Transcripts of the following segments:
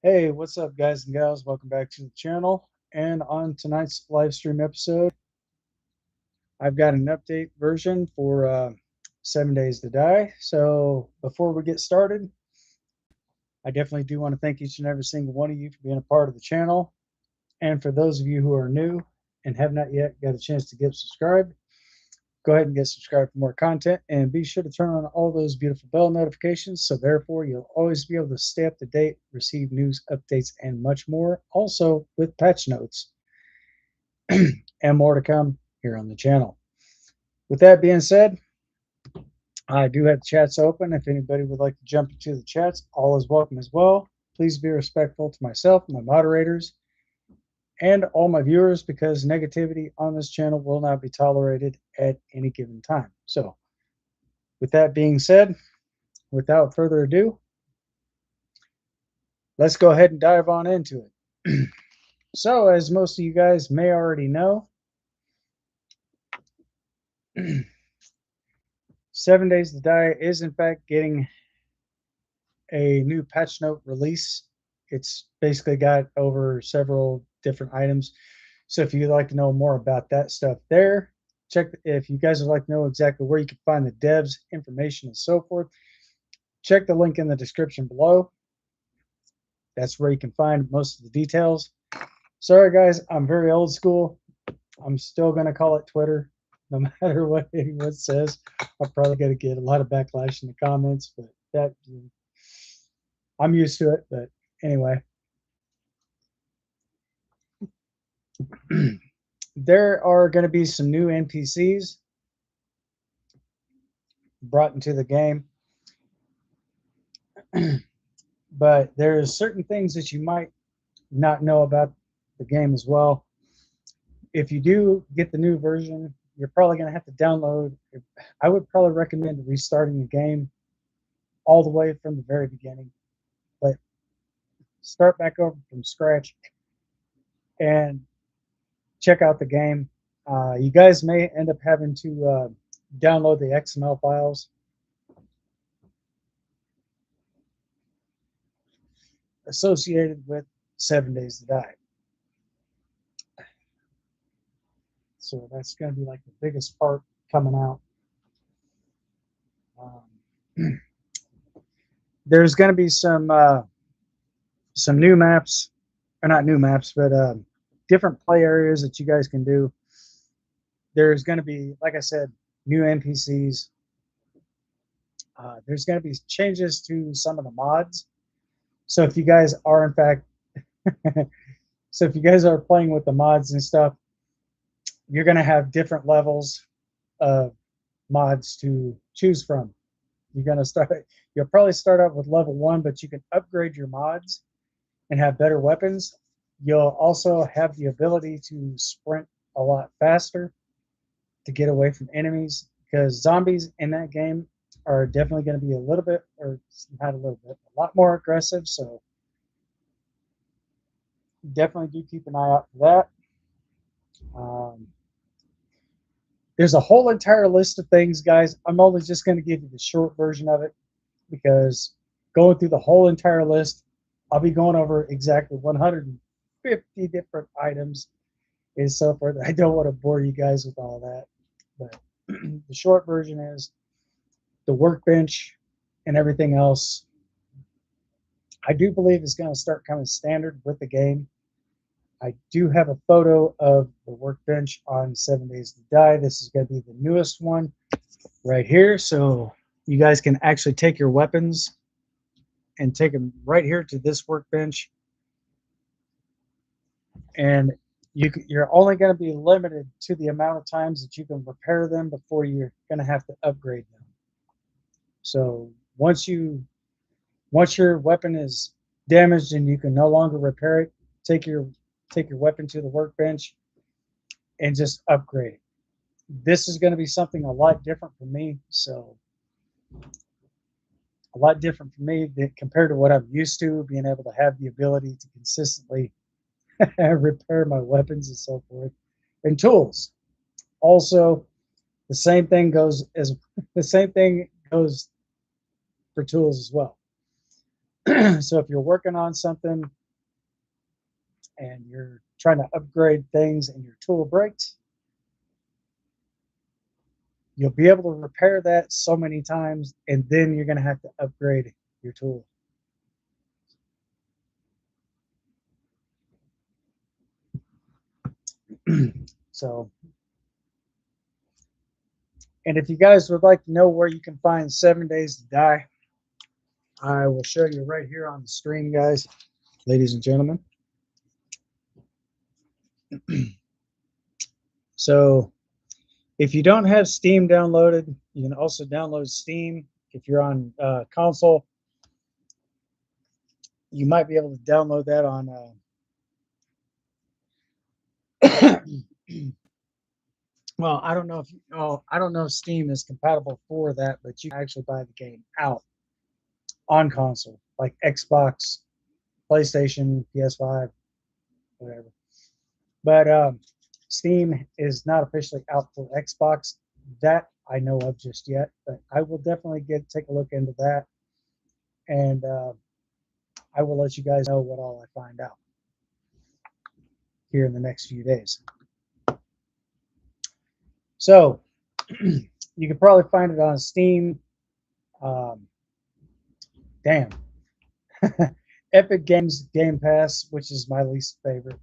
Hey, what's up, guys and gals? Welcome back to the channel. And on tonight's live stream episode, I've got an update version for 7 Days to Die. So before we get started, I definitely do want to thank each and every single one of you for being a part of the channel. And for those of you who are new and have not yet got a chance to get subscribed, go ahead and get subscribed for more content, and be sure to turn on all those beautiful bell notifications so therefore you'll always be able to stay up to date, receive news, updates, and much more, also with patch notes and more to come here on the channel. With that being said, I do have the chats open. If anybody would like to jump into the chats, all is welcome as well. Please be respectful to myself, my moderators, and all my viewers, because negativity on this channel will not be tolerated at any given time. So with that being said, without further ado, let's go ahead and dive on into it. So, as most of you guys may already know, 7 Days to Die is in fact getting a new patch note release. It's basically got over several different items. So if you'd like to know more about that stuff there, check. If you guys would like to know exactly where you can find the devs, information, and so forth, check the link in the description below. That's where you can find most of the details. Sorry, guys, I'm very old school. I'm still going to call it Twitter, no matter what anyone says. I'm probably going to get a lot of backlash in the comments, but that I'm used to it. But anyway, there are going to be some new NPCs brought into the game, but there's certain things that you might not know about the game as well. If you do get the new version, you're probably going to have to download. I would probably recommend restarting the game all the way from the very beginning. But start back over from scratch and check out the game. You guys may end up having to download the XML files associated with 7 Days to Die. So that's going to be like the biggest part coming out. There's going to be some new maps, or not new maps, but different play areas that you guys can do. There's going to be, like I said, new NPCs. There's going to be changes to some of the mods. So if you guys are, in fact, so if you guys are playing with the mods and stuff, you're going to have different levels of mods to choose from. You'll probably start out with level 1, but you can upgrade your mods and have better weapons. You'll also have the ability to sprint a lot faster to get away from enemies, because zombies in that game are definitely going to be a little bit, or not a little bit, a lot more aggressive. So definitely do keep an eye out for that. There's a whole entire list of things, guys. I'm only just going to give you the short version of it, because going through the whole entire list, I'll be going over exactly 150 different items and so forth. I don't want to bore you guys with all that, but the short version is the workbench and everything else. I do believe is going to start coming standard with the game. I do have a photo of the workbench on 7 Days to Die. This is going to be the newest one right here. So you guys can actually take your weapons and take them right here to this workbench. And you're only going to be limited to the amount of times that you can repair them before you're going to have to upgrade them. So once your weapon is damaged and you can no longer repair it, take your weapon to the workbench and just upgrade it. This is going to be something a lot different for me. So a lot different for me compared to what I'm used to, being able to have the ability to consistently repair my weapons and so forth, and tools. Also, The same thing goes as the same thing goes for tools as well. So if you're working on something and you're trying to upgrade things and your tool breaks, you'll be able to repair that so many times, and then you're going to have to upgrade your tool. So, and if you guys would like to know where you can find 7 Days to Die, I will show you right here on the screen, guys, ladies and gentlemen. So if you don't have Steam downloaded, you can also download Steam. If you're on console, you might be able to download that on well, I don't know if I don't know if Steam is compatible for that, but you can actually buy the game out on console, like Xbox, PlayStation, PS5, whatever. But Steam is not officially out for Xbox. That I know of just yet, but I will definitely take a look into that, and I will let you guys know what all I find out here in the next few days. So you can probably find it on Steam. Damn. Epic Games Game Pass, which is my least favorite.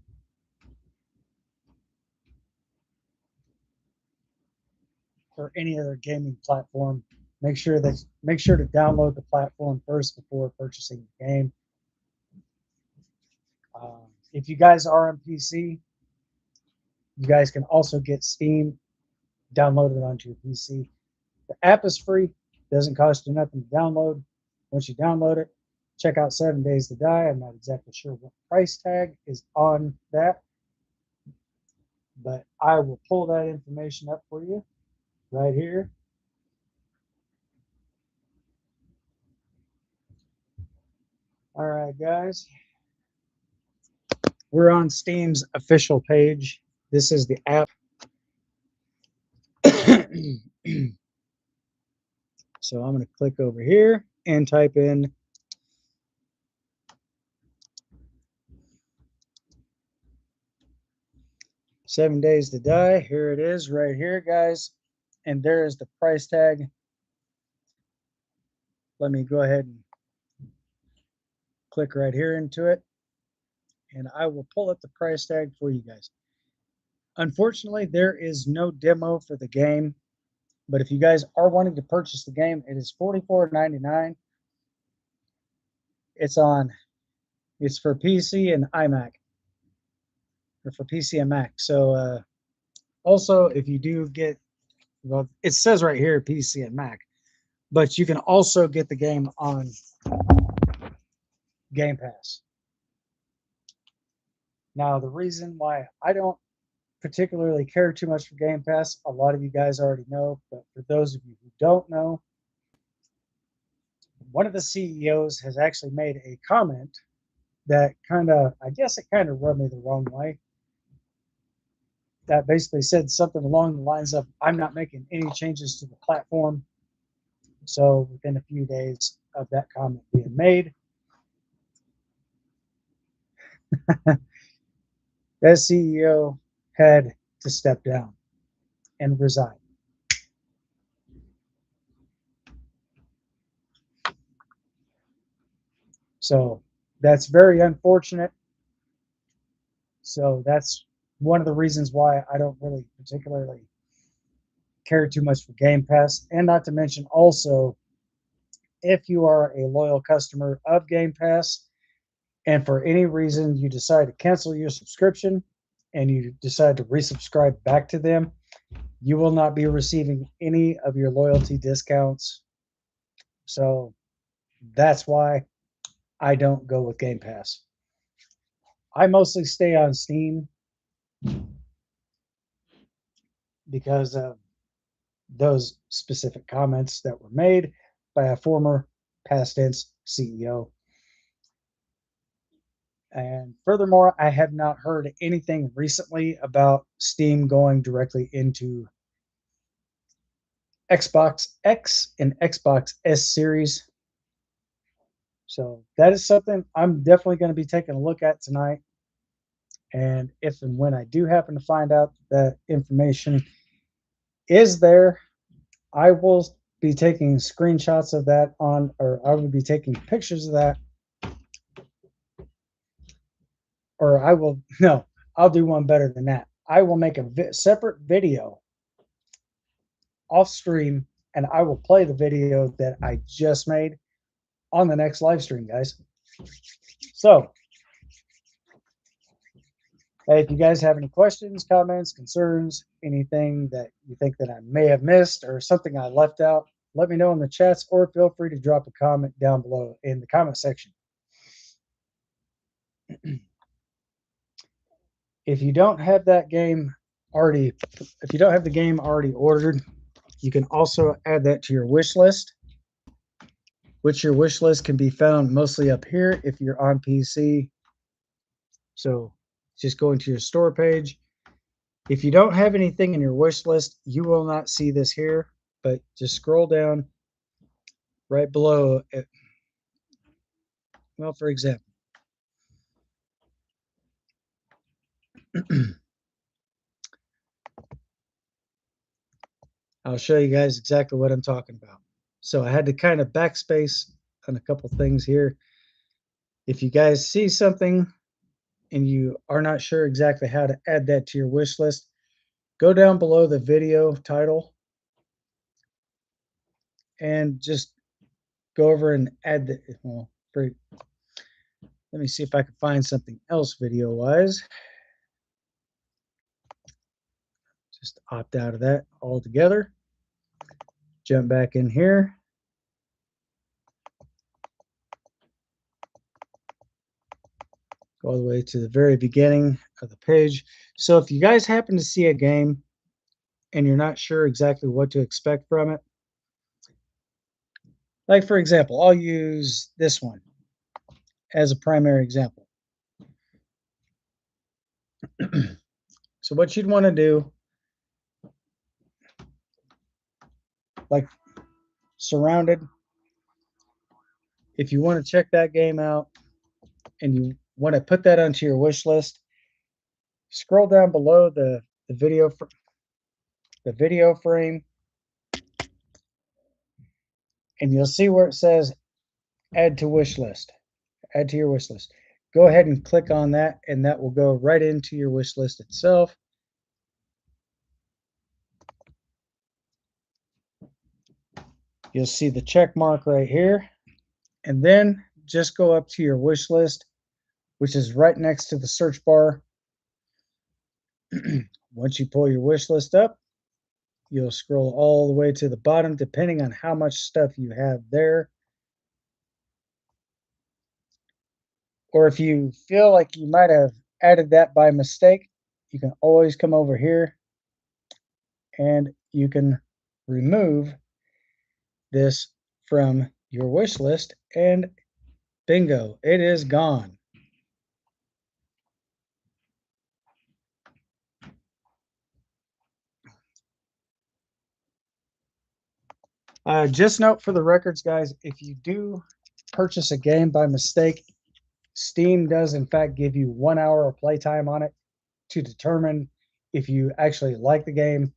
Or any other gaming platform. Make sure to download the platform first before purchasing the game. If you guys are on PC, you guys can also get Steam downloaded onto your PC. The app is free, doesn't cost you nothing to download. Once you download it, check out 7 Days to Die. I'm not exactly sure what price tag is on that, but I will pull that information up for you right here. All right, guys. We're on Steam's official page. This is the app. So I'm going to click over here and type in "7 Days to Die." Here it is right here, guys. And there is the price tag. Let me go ahead and click right here into it. And I will pull up the price tag for you guys. Unfortunately, there is no demo for the game. But if you guys are wanting to purchase the game, it is $44.99. It's for PC and iMac, or for PC and Mac. So also, if you do get, well, it says right here PC and Mac, but you can also get the game on Game Pass. Now, the reason why I don't particularly care too much for Game Pass, a lot of you guys already know, but for those of you who don't know, one of the CEOs has actually made a comment that I guess it kind of rubbed me the wrong way. That basically said something along the lines of, I'm not making any changes to the platform. So within a few days of that comment being made, that CEO had to step down and resign. So that's very unfortunate. So that's one of the reasons why I don't really particularly care too much for Game Pass. And not to mention also, if you are a loyal customer of Game Pass and for any reason you decide to cancel your subscription and you decide to resubscribe back to them, you will not be receiving any of your loyalty discounts. So that's why I don't go with Game Pass. I mostly stay on Steam because of those specific comments that were made by a former past tense CEO. And furthermore, I have not heard anything recently about Steam going directly into Xbox X and Xbox S series. So that is something I'm definitely going to be taking a look at tonight. And if and when I do happen to find out that information is there, I will be taking screenshots of that or I will be taking pictures of that, or I will, no, I'll do one better than that. I will make a separate video off stream and I will play the video that I just made on the next live stream, guys. So, hey, if you guys have any questions, comments, concerns, anything that you think that I may have missed or something I left out, let me know in the chats or feel free to drop a comment down below in the comment section. If you don't have that game already, if you don't have the game already ordered, you can also add that to your wish list, which your wish list can be found mostly up here if you're on PC. So just go into your store page. If you don't have anything in your wish list, you will not see this here, but just scroll down right below it. Well, for example, I'll show you guys exactly what I'm talking about. So I had to kind of backspace on a couple things here. If you guys see something and you are not sure exactly how to add that to your wish list, go down below the video title and just go over and add the, well, let me see if I can find something else video wise. Just opt out of that altogether. Jump back in here. Go all the way to the very beginning of the page. So if you guys happen to see a game and you're not sure exactly what to expect from it, like for example, I'll use this one as a primary example. So what you'd want to do, like Surrounded, if you want to check that game out and you want to put that onto your wish list, scroll down below the video frame, and you'll see where it says add to wish list, add to your wish list. Go ahead and click on that, and that will go right into your wish list itself. You'll see the check mark right here, and then just go up to your wish list, which is right next to the search bar. Once you pull your wish list up, you'll scroll all the way to the bottom, depending on how much stuff you have there. Or if you feel like you might have added that by mistake, you can always come over here and you can remove this from your wish list, and bingo, it is gone. Just note for the records, guys, if you do purchase a game by mistake, Steam does in fact give you 1 hour of playtime on it to determine if you actually like the game.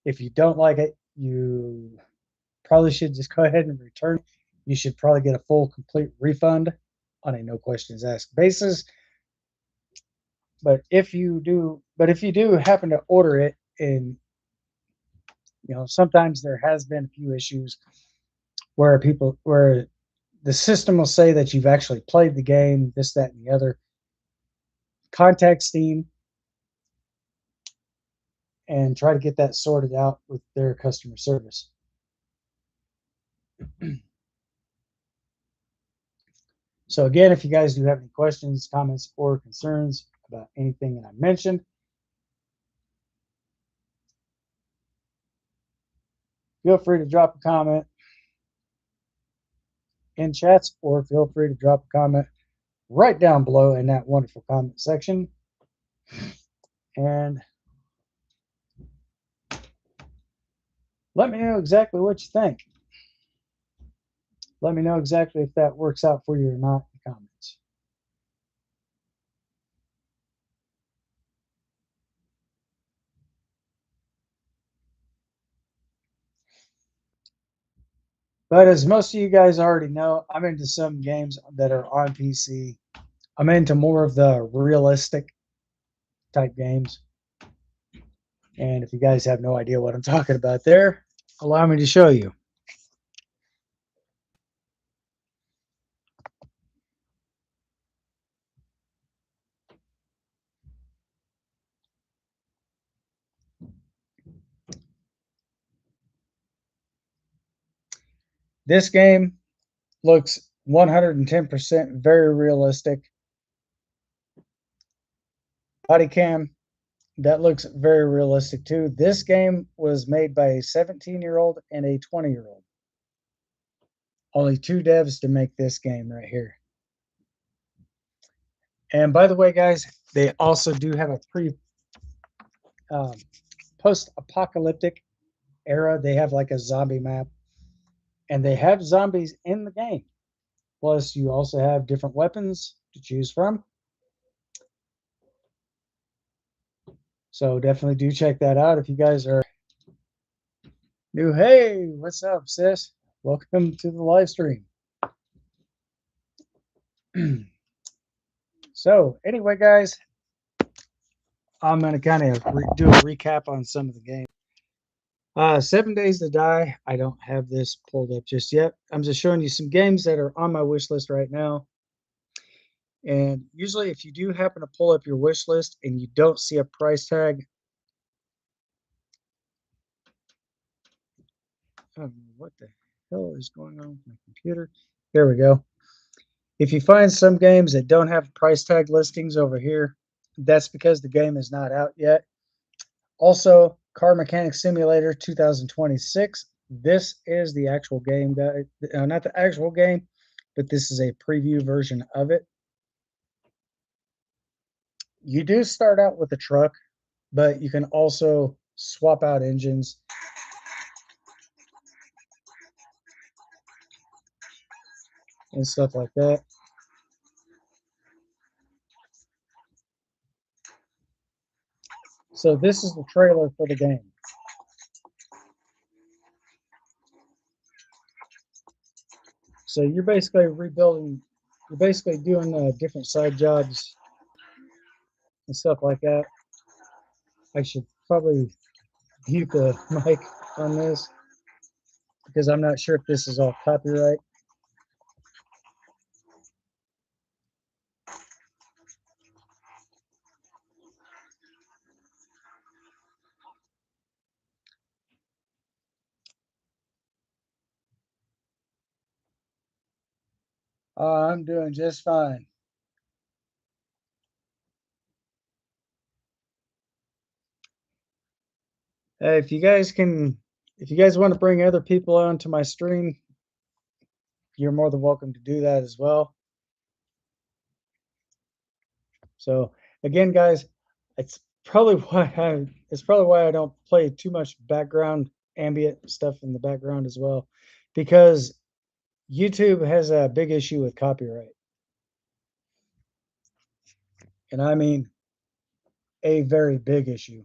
If you don't like it, you probably should just go ahead and return. You should probably get a full complete refund on a no questions asked basis. But if you do happen to order it, and sometimes there has been a few issues where the system will say that you've actually played the game, this, that, and the other. Contact Steam and try to get that sorted out with their customer service. So again, if you guys do have any questions, comments, or concerns about anything that I mentioned, feel free to drop a comment in chats, or feel free to drop a comment right down below in that wonderful comment section. And Let me know exactly what you think. Let me know exactly if that works out for you or not in the comments. But as most of you guys already know, I'm into some games that are on PC. I'm into more of the realistic type games. And if you guys have no idea what I'm talking about there, allow me to show you. This game looks 110% very realistic. Body cam, that looks very realistic too. This game was made by a 17-year-old and a 20-year-old. Only two devs to make this game right here. And by the way, guys, they also do have a um, post-apocalyptic era. They have like a zombie map, and they have zombies in the game. Plus, you also have different weapons to choose from. So definitely do check that out if you guys are new. Hey, what's up, sis? Welcome to the live stream. So anyway, guys, I'm going to kind of do a recap on some of the games. 7 Days to Die. I don't have this pulled up just yet. I'm just showing you some games that are on my wish list right now. And usually if you do happen to pull up your wish list and you don't see a price tag, what the hell is going on with my computer? There we go. If you find some games that don't have price tag listings over here, that's because the game is not out yet. Also, Car Mechanic Simulator 2026. This is the actual game, not the actual game, but this is a preview version of it. You do start out with a truck, but you can also swap out engines. And stuff like that. So this is the trailer for the game. So you're basically rebuilding, you're basically doing different side jobs and stuff like that. I should probably mute the mic on this because I'm not sure if this is all copyright. I'm doing just fine. If you guys want to bring other people onto my stream, you're more than welcome to do that as well. So again, guys, it's probably why I don't play too much background ambient stuff in the background as well, because YouTube has a big issue with copyright. And I mean a very big issue.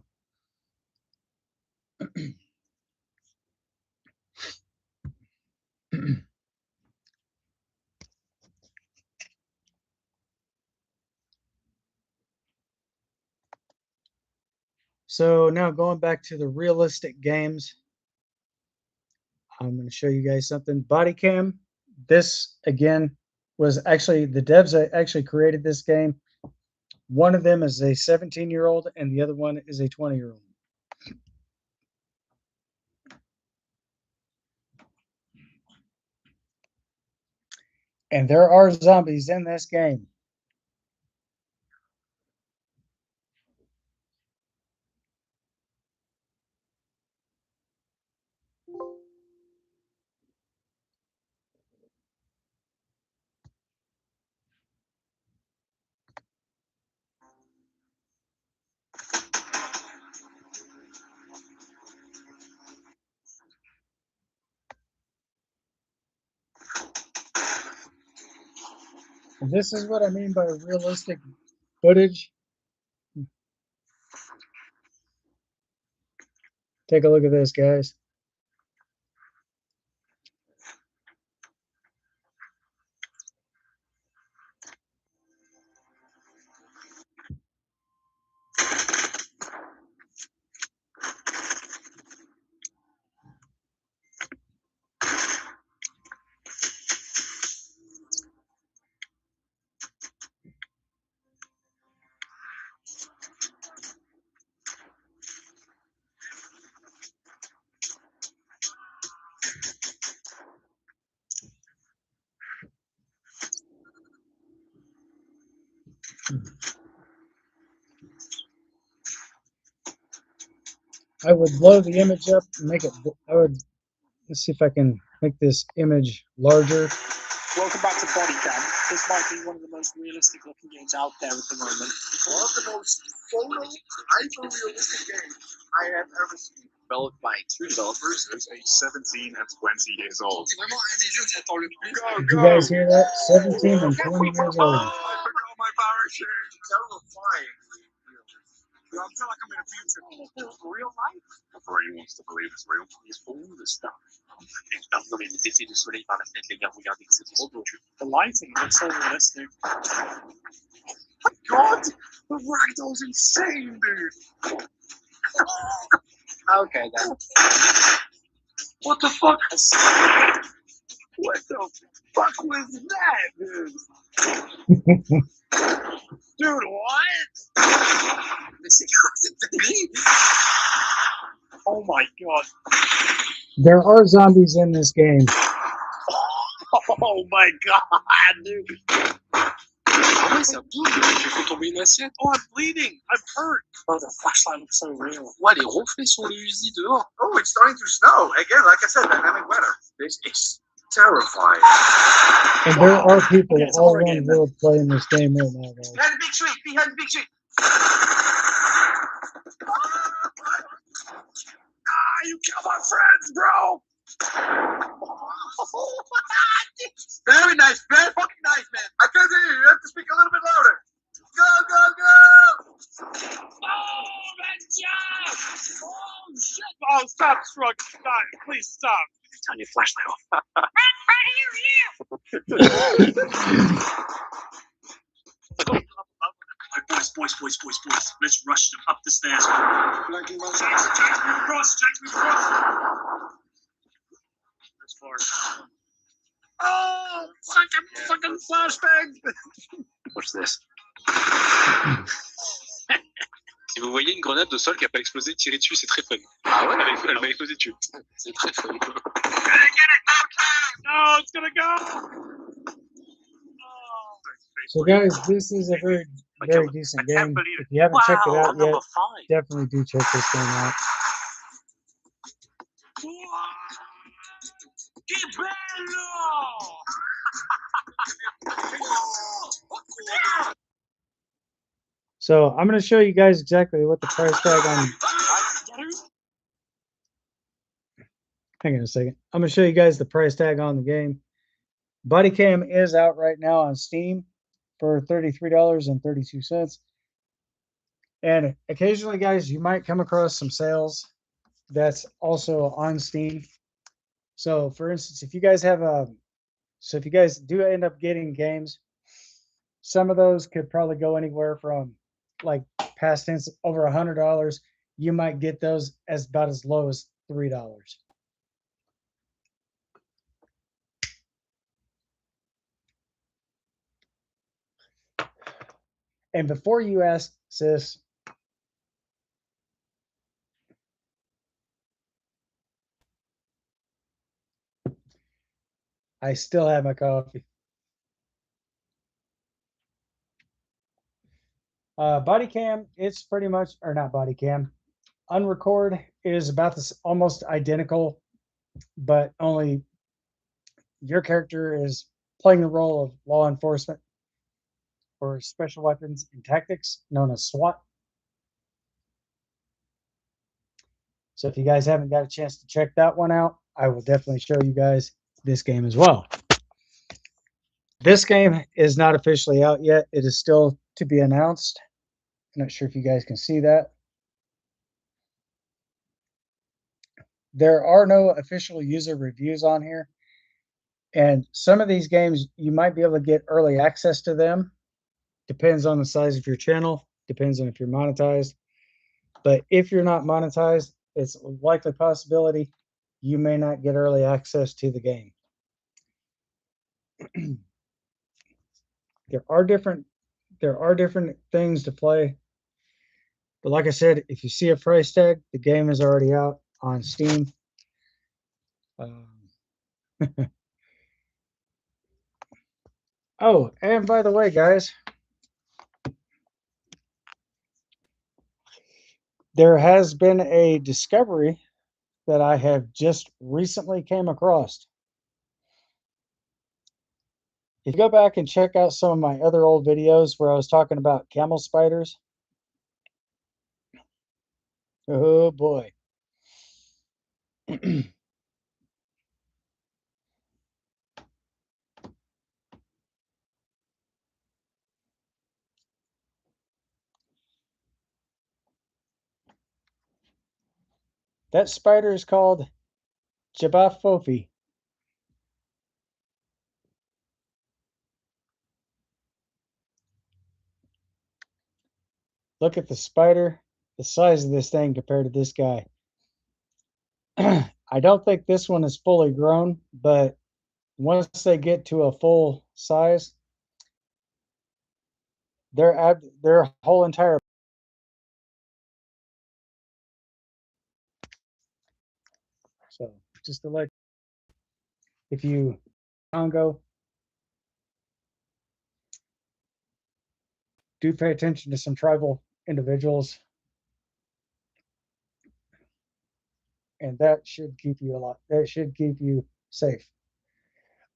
So now going back to the realistic games, I'm going to show you guys something. Body cam. This again was actually the devs that actually created this game. One of them is a 17-year-old and the other one is a 20-year-old. And there are zombies in this game. This is what I mean by realistic footage. Take a look at this, guys. I would blow the image up and make it. Let's see if I can make this image larger. Welcome back to Bodycam. This might be one of the most realistic looking games out there at the moment. One of the most hyper-realistic games I have ever seen. Developed by two developers, who's age 17 and 20 years old. Did you guys hear that? 17 and 20 years old. I forgot my parachute. Terrifying. I feel like I'm in a future. Real life. My brain wants to believe it's real. It's all the stuff. Non mais les effets de soleil par la fenêtre, les gars, regardez que c'est trop beau. The lighting looks so realistic. God, the ragdoll's insane, dude. Okay then. What the fuck? What the fuck was that, dude? Dude, what? Oh my god. There are zombies in this game. Oh my god, dude. Ah ouais, ça bouge. J'ai fait tomber une assiette. Oh, I'm bleeding. I'm hurt. Oh, the flashlight looks so real. Ouais, les reflets sur le Uzi dehors. Oh, it's starting to snow. Again, like I said, dynamic weather. This is terrifying. And there are people all around the world playing this game right now, guys. Behind the big tree. Behind the big tree. Ah, you killed my friends, bro. Very nice, very fucking nice, man. I can't hear you. You have to speak a little bit louder. Go, go, go! Oh, that's job! Oh, shit! Oh, stop, Shrug. Stop. Please stop. Turn your flashlight off. Boys. Let's rush them up the stairs. Jackson, move across. As far as... Oh, fucking flashbang! Watch this. Si vous voyez une grenade de sol qui n'a pas explosé, tirez dessus, c'est très fun. Ah ouais? Elle m'a explosé dessus. C'est très fun. No, it's gonna go! So, guys, this is a very decent game. If you haven't checked it out yet, definitely do check this game out. Que bello! So I'm going to show you guys exactly what the price tag on. Hang on a second. I'm going to show you guys the price tag on the game. Bodycam is out right now on Steam for $33.32. And occasionally, guys, you might come across some sales that's also on Steam. So, for instance, if you guys have if you guys do end up getting games, some of those could probably go anywhere from like past tense over $100. You might get those as about as low as $3. And before you ask, sis, I still have my coffee. Bodycam, it's pretty much, or not Bodycam, Unrecord is about this almost identical, but only your character is playing the role of law enforcement for special weapons and tactics, known as SWAT. So if you guys haven't got a chance to check that one out, I will definitely show you guys this game as well. This game is not officially out yet. It is still to be announced. I'm not sure if you guys can see that. There are no official user reviews on here. And some of these games, you might be able to get early access to them. Depends on the size of your channel. Depends on if you're monetized. But if you're not monetized, it's a likely possibility you may not get early access to the game. There are different things to play. But like I said, if you see a price tag, the game is already out on Steam. Oh, and by the way, guys, there has been a discovery that I have just recently came across. If you go back and check out some of my other old videos where I was talking about camel spiders, oh boy. That spider is called Jabaphofi. Look at the spider, the size of this thing compared to this guy. I don't think this one is fully grown, but once they get to a full size, their whole entire so just to let if you Congo, do pay attention to some tribal individuals, and that should keep you that should keep you safe.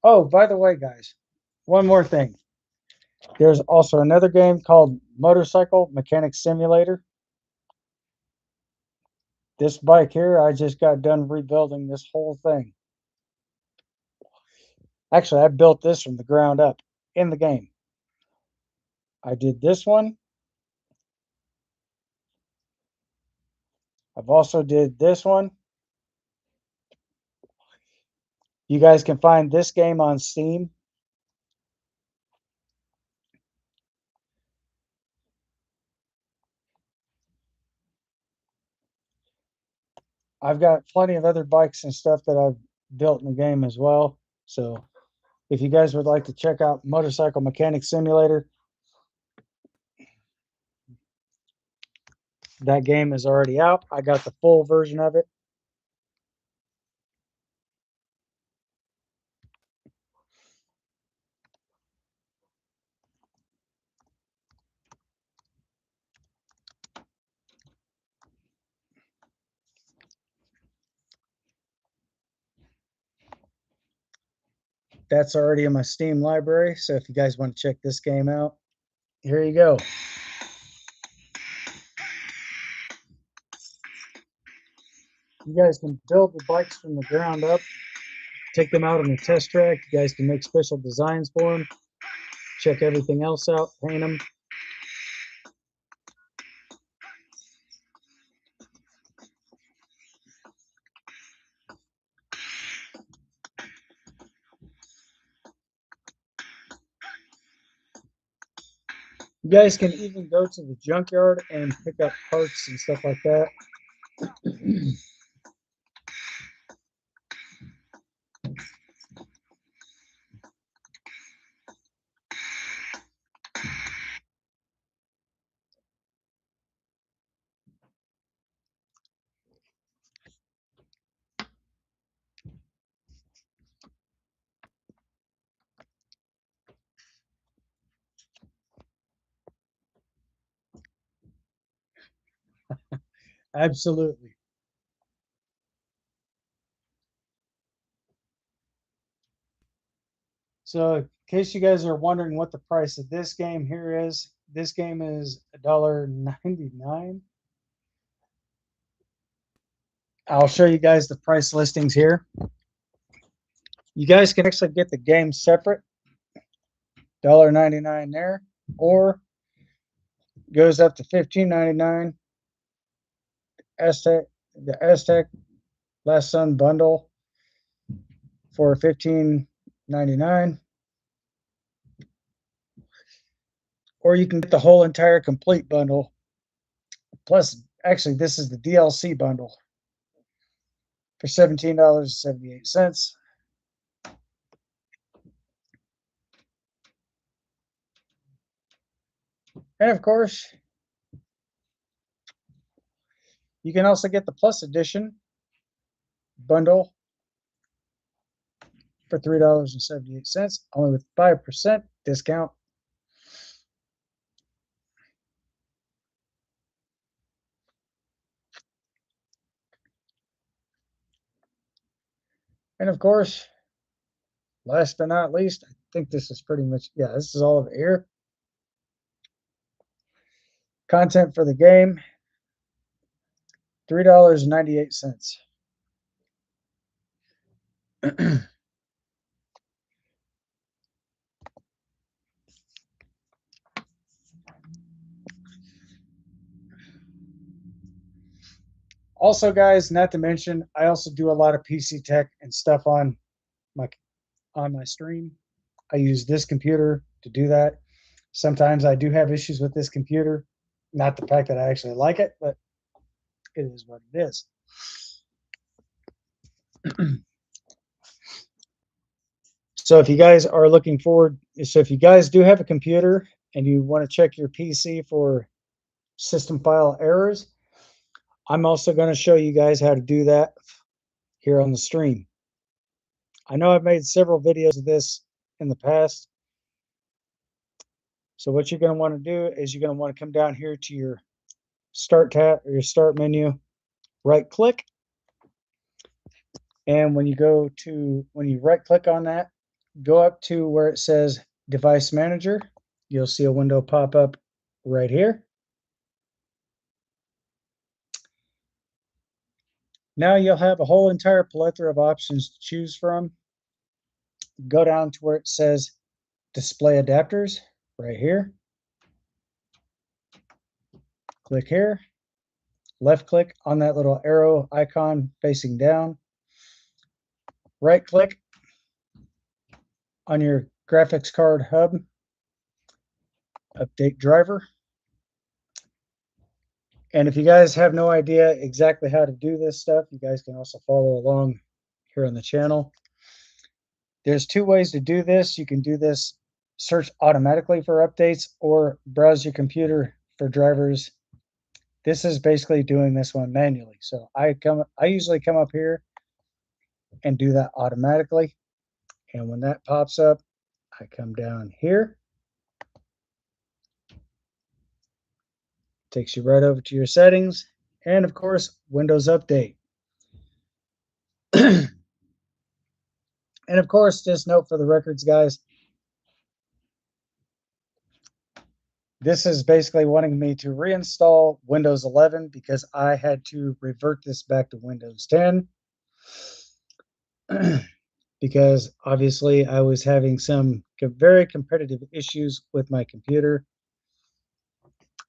Oh, by the way, guys, one more thing. There's also another game called Motorcycle Mechanic Simulator. This bike here, I just got done rebuilding this whole thing. Actually, I built this from the ground up in the game. I did this one. I've also did this one. You guys can find this game on Steam. I've got plenty of other bikes and stuff that I've built in the game as well. So if you guys would like to check out Motorcycle Mechanic Simulator, that game is already out. I got the full version of it. That's already in my Steam library. So if you guys want to check this game out, here you go. You guys can build the bikes from the ground up, take them out on the test track. You guys can make special designs for them, check everything else out, paint them. You guys can even go to the junkyard and pick up parts and stuff like that. Absolutely. So in case you guys are wondering what the price of this game here is, this game is $1.99. I'll show you guys the price listings here. You guys can actually get the game separate. $1.99 there, or goes up to $15.99. Aztec, the Aztec Last Sun bundle for $15.99. Or you can get the whole entire complete bundle. Plus, actually, this is the DLC bundle for $17.78. And of course, you can also get the Plus Edition bundle for $3.78, only with 5% discount. And of course, last but not least, I think this is pretty much, yeah, this is all of it here. Content for the game, $3.98. Also, guys, not to mention, I also do a lot of PC tech and stuff on my stream. I use this computer to do that. Sometimes I do have issues with this computer. Not the fact that I actually like it, but it is what it is. So if you guys are looking forward, so if you guys do have a computer and you want to check your PC for system file errors, I'm also going to show you guys how to do that here on the stream. I know I've made several videos of this in the past. So what you're going to want to do is you're going to want to come down here to your start tab or your start menu, right click. And when you right click on that, go up to where it says Device Manager. You'll see a window pop up right here. Now you'll have a whole entire plethora of options to choose from. Go down to where it says Display Adapters right here. Click here. Left click on that little arrow icon facing down. Right click on your graphics card hub. Update driver. And if you guys have no idea exactly how to do this stuff, you guys can also follow along here on the channel. There's two ways to do this. You can do this, search automatically for updates, or browse your computer for drivers. This is basically doing this one manually. So I usually come up here and do that automatically. And when that pops up, I come down here. Takes you right over to your settings. And of course, Windows Update. And of course, just note for the records, guys, this is basically wanting me to reinstall Windows 11 because I had to revert this back to Windows 10 because obviously I was having some very competitive issues with my computer.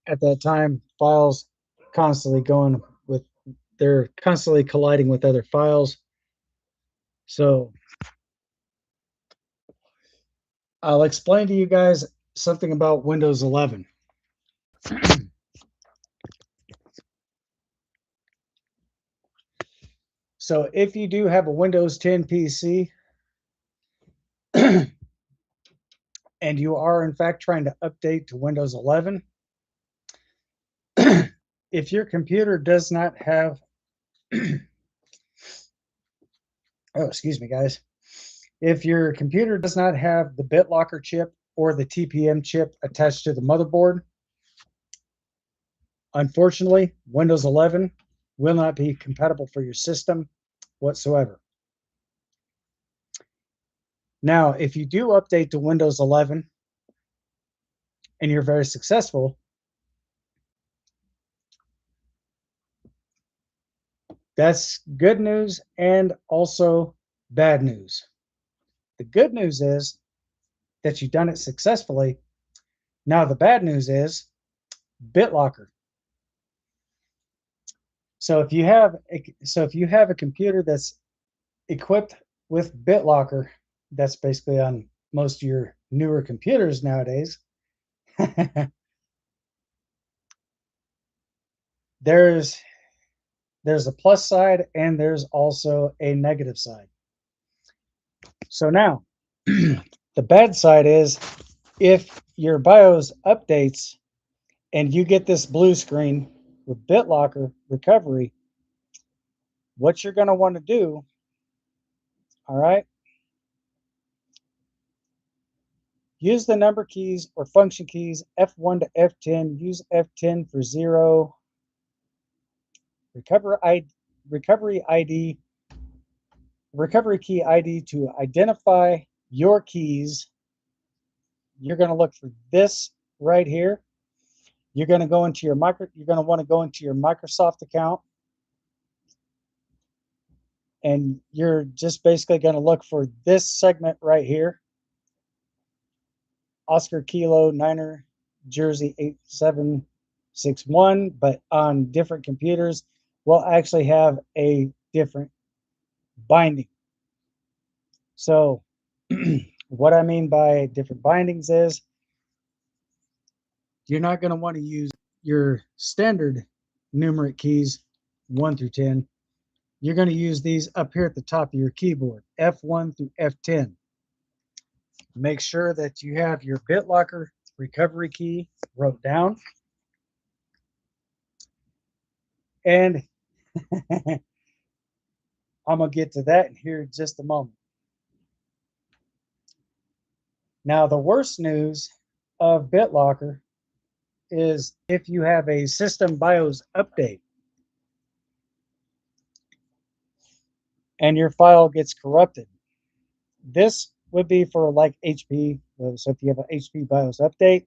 At that time, files constantly they're constantly colliding with other files. So I'll explain to you guys something about Windows 11. So if you do have a Windows 10 PC and you are in fact trying to update to Windows 11, if your computer does not have, oh, excuse me, guys. If your computer does not have the BitLocker chip or the TPM chip attached to the motherboard, unfortunately, Windows 11 will not be compatible for your system whatsoever. Now, if you do update to Windows 11 and you're very successful, that's good news and also bad news. The good news is that you've done it successfully. Now, the bad news is BitLocker. So if you have a computer that's equipped with BitLocker, that's basically on most of your newer computers nowadays. there's a plus side and there's also a negative side. So now, the bad side is if your BIOS updates and you get this blue screen with BitLocker recovery, what you're going to want to do, all right, use the number keys or function keys F1 to F10. Use F10 for 0. Recovery key ID to identify your keys. You're going to look for this right here. You're going to go into your you're going to want to go into your Microsoft account, and you're just basically going to look for this segment right here. Oscar Kilo Niner Jersey 8761, but on different computers will actually have a different binding. So what I mean by different bindings is you're not going to want to use your standard numeric keys 1 through 10. You're going to use these up here at the top of your keyboard, F1 through F10. Make sure that you have your BitLocker recovery key wrote down. And I'm going to get to that here in just a moment. Now, the worst news of BitLocker is if you have a system BIOS update and your file gets corrupted. This would be for like HP. So if you have an HP BIOS update,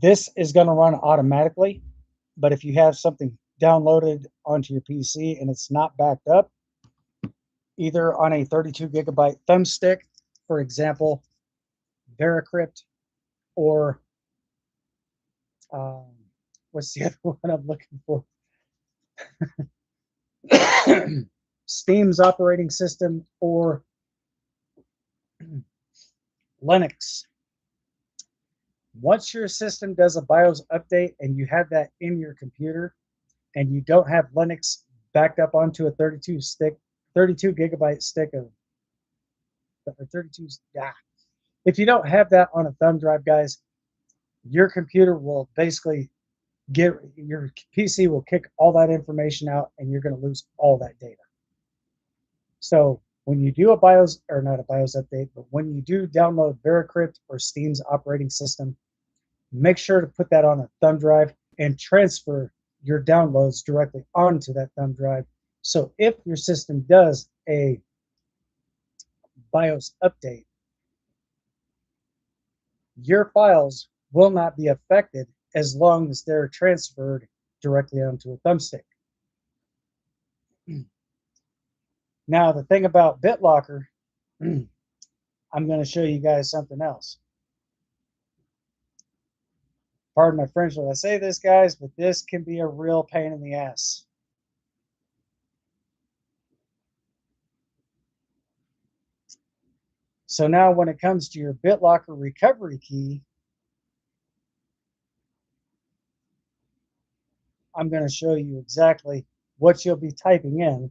this is going to run automatically. But if you have something downloaded onto your PC and it's not backed up, either on a 32 gigabyte thumbstick, for example, VeraCrypt, or what's the other one I'm looking for? Steam's operating system, or Linux. Once your system does a BIOS update and you have that in your computer and you don't have Linux backed up onto a 32 gigabyte stick of 32, if you don't have that on a thumb drive, guys, your computer will basically your PC will kick all that information out and you're going to lose all that data. So when you do a BIOS, or not a BIOS update, but when you do download VeraCrypt or Steam's operating system, make sure to put that on a thumb drive and transfer your downloads directly onto that thumb drive. So if your system does a BIOS update, your files will not be affected as long as they're transferred directly onto a thumbstick. Now, the thing about BitLocker, I'm going to show you guys something else. Pardon my French when I say this, guys, but this can be a real pain in the ass. So now when it comes to your BitLocker recovery key, I'm going to show you exactly what you'll be typing in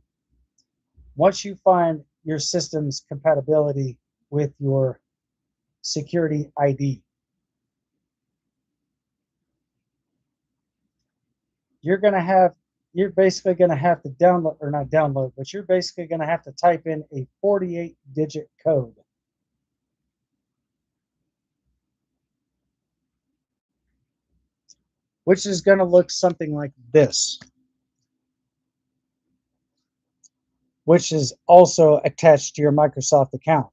once you find your system's compatibility with your security ID. You're basically going to have to download, or not download, but you're basically going to have to type in a 48-digit code. Which is going to look something like this, which is also attached to your Microsoft account.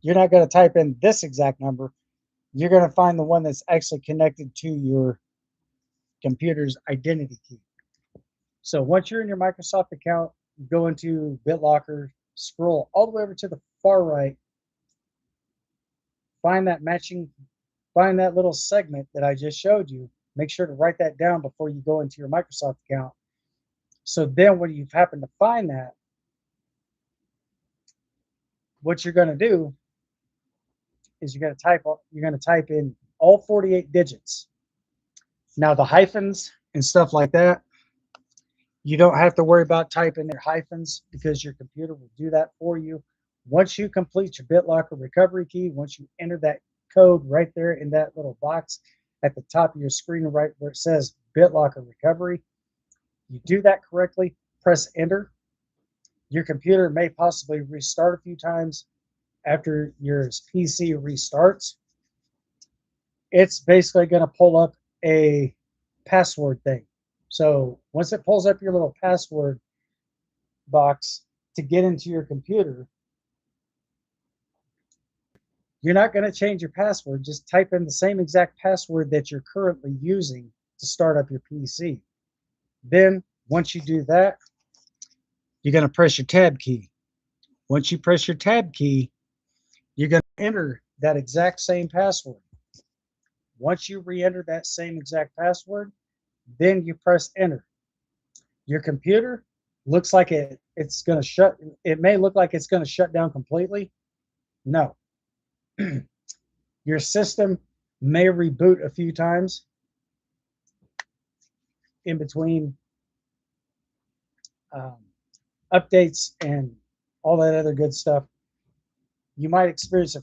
You're not going to type in this exact number. You're going to find the one that's actually connected to your computer's identity key. So once you're in your Microsoft account, go into BitLocker, scroll all the way over to the far right, find that little segment that I just showed you. Make sure to write that down before you go into your Microsoft account. So then when you happen to find that, what you're going to do is you're going to type in all 48 digits. Now the hyphens and stuff like that, you don't have to worry about typing their hyphens because your computer will do that for you. Once you complete your BitLocker recovery key, once you enter that code right there in that little box at the top of your screen, right where it says BitLocker recovery, you do that correctly, press enter. Your computer may possibly restart a few times after your PC restarts. It's basically going to pull up a password thing. So once it pulls up your little password box to get into your computer, you're not going to change your password. Just type in the same exact password that you're currently using to start up your PC. Then once you do that, you're going to press your tab key. Once you press your tab key, you're going to enter that exact same password. Once you re-enter that same exact password, then you press enter. Your computer looks like it's going to shut. It may look like it's going to shut down completely. No. Your system may reboot a few times in between updates and all that other good stuff. You might experience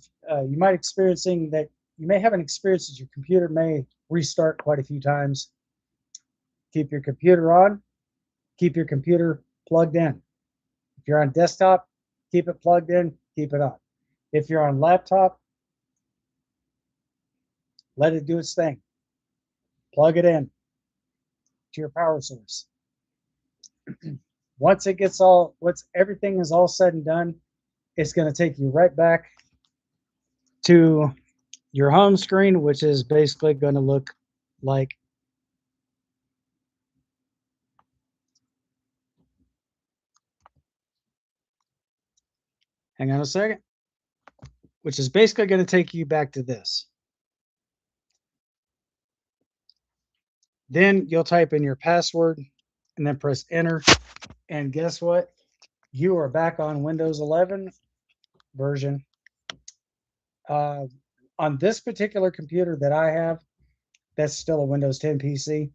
you may have an experience that your computer may restart quite a few times. Keep your computer on. Keep your computer plugged in. If you're on desktop, keep it plugged in. Keep it on. If you're on laptop, let it do its thing. Plug it in to your power source. Once everything is all said and done, it's going to take you right back to your home screen, which is basically going to look like hang on a second, which is basically going to take you back to this. Then you'll type in your password and then press enter. And guess what? You are back on Windows 11 version. On this particular computer that I have, that's still a Windows 10 PC.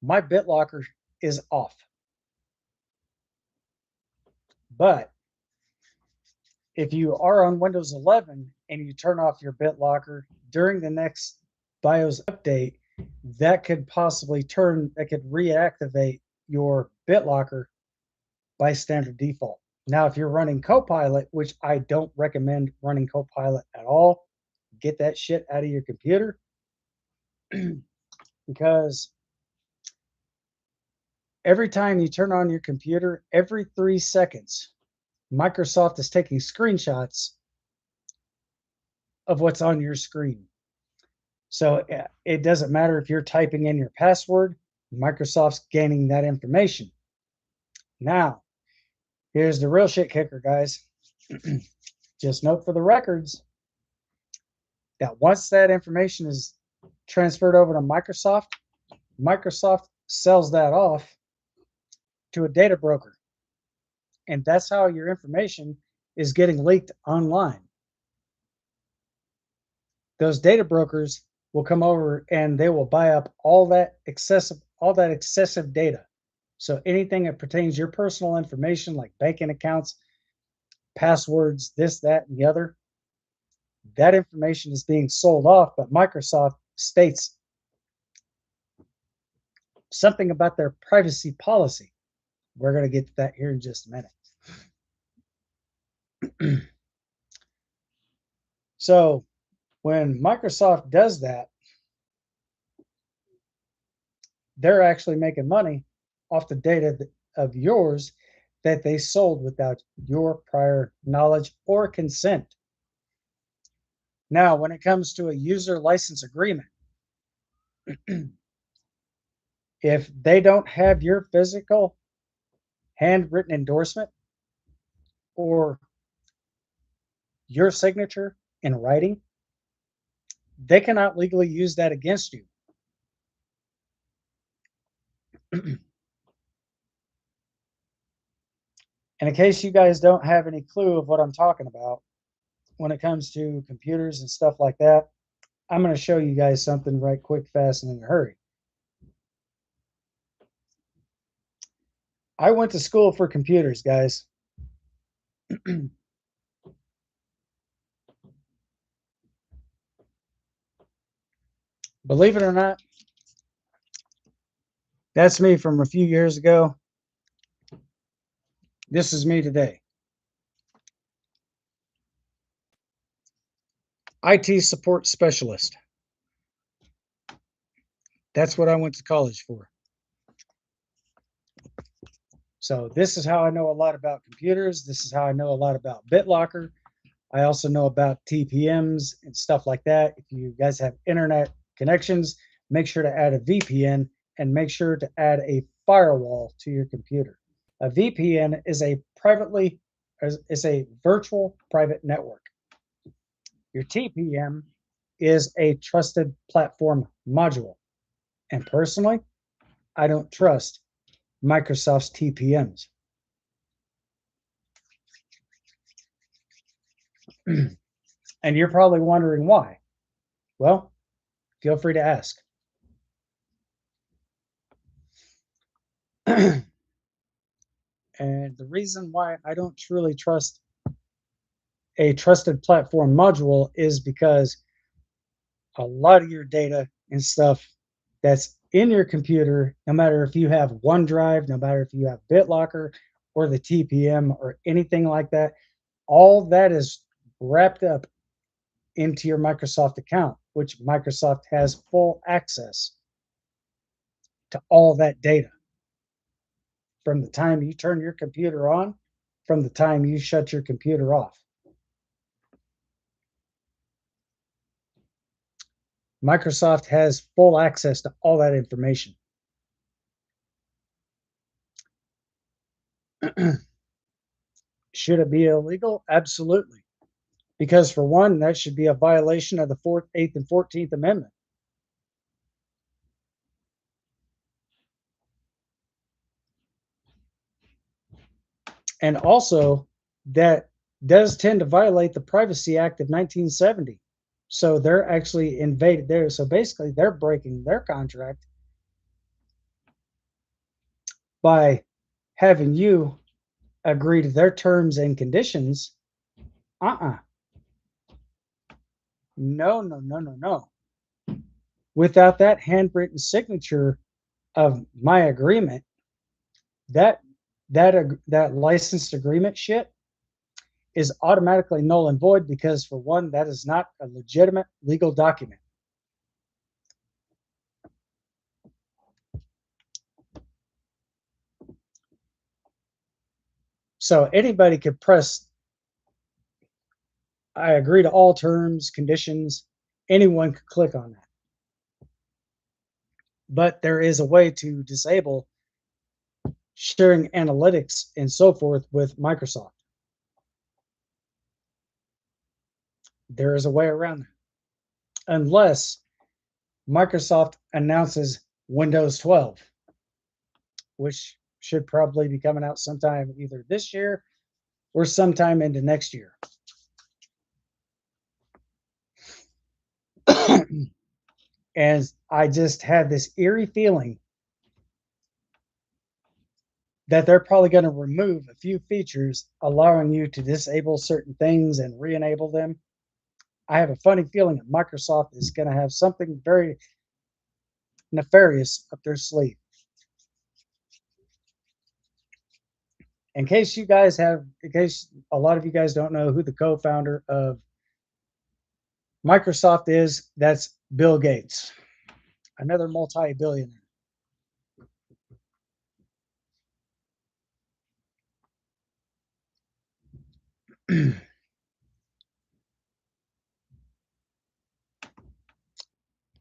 My BitLocker is off. But if you are on Windows 11 and you turn off your BitLocker during the next BIOS update, that could reactivate your BitLocker by standard default. Now, if you're running Copilot, which I don't recommend running Copilot at all, get that shit out of your computer because every time you turn on your computer, every 3 seconds, Microsoft is taking screenshots of what's on your screen. So it doesn't matter if you're typing in your password, Microsoft's gaining that information. Now, here's the real shit kicker, guys. Just note for the records that once that information is transferred over to Microsoft, Microsoft sells that off to a data broker. And that's how your information is getting leaked online. Those data brokers will come over and they will buy up all that excessive data. So anything that pertains to your personal information, like banking accounts, passwords, this, that, and the other, that information is being sold off, but Microsoft states something about their privacy policy. We're going to get to that here in just a minute. So when Microsoft does that, they're actually making money off the data of yours that they sold without your prior knowledge or consent. Now, when it comes to a user license agreement, if they don't have your physical handwritten endorsement or your signature in writing, they cannot legally use that against you. And in case you guys don't have any clue of what I'm talking about when it comes to computers and stuff like that, I'm going to show you guys something right quick, fast, and in a hurry. I went to school for computers, guys. Believe it or not, that's me from a few years ago. This is me today. IT support specialist. That's what I went to college for. So this is how I know a lot about computers. This is how I know a lot about BitLocker. I also know about TPMs and stuff like that. If you guys have internet connections, make sure to add a VPN and make sure to add a firewall to your computer. A VPN is a virtual private network. Your TPM is a trusted platform module. And personally, I don't trust Microsoft's TPMs. And you're probably wondering why. Well, feel free to ask. And the reason why I don't truly trust a trusted platform module is because a lot of your data and stuff that's in your computer, no matter if you have OneDrive, no matter if you have BitLocker or the TPM or anything like that, all that is wrapped up into your Microsoft account, which Microsoft has full access to all that data. From the time you turn your computer on, from the time you shut your computer off. Microsoft has full access to all that information. Should it be illegal? Absolutely. Because for one, that should be a violation of the 4th, 8th, and 14th Amendment. And also, that does tend to violate the Privacy Act of 1970. So they're actually invaded there. So basically, they're breaking their contract by having you agree to their terms and conditions. No. Without that handwritten signature of my agreement, that licensed agreement shit is automatically null and void because, for one, that is not a legitimate legal document. So anybody could press, I agree to all terms, conditions. Anyone could click on that. But there is a way to disable sharing analytics and so forth with Microsoft. There is a way around that. Unless Microsoft announces Windows 12, which should probably be coming out sometime either this year or sometime into next year. And I just had this eerie feeling that they're probably going to remove a few features allowing you to disable certain things and re-enable them. I have a funny feeling that Microsoft is going to have something very nefarious up their sleeve. In case a lot of you guys don't know who the co-founder of Microsoft is, that's Bill Gates, another multi-billionaire.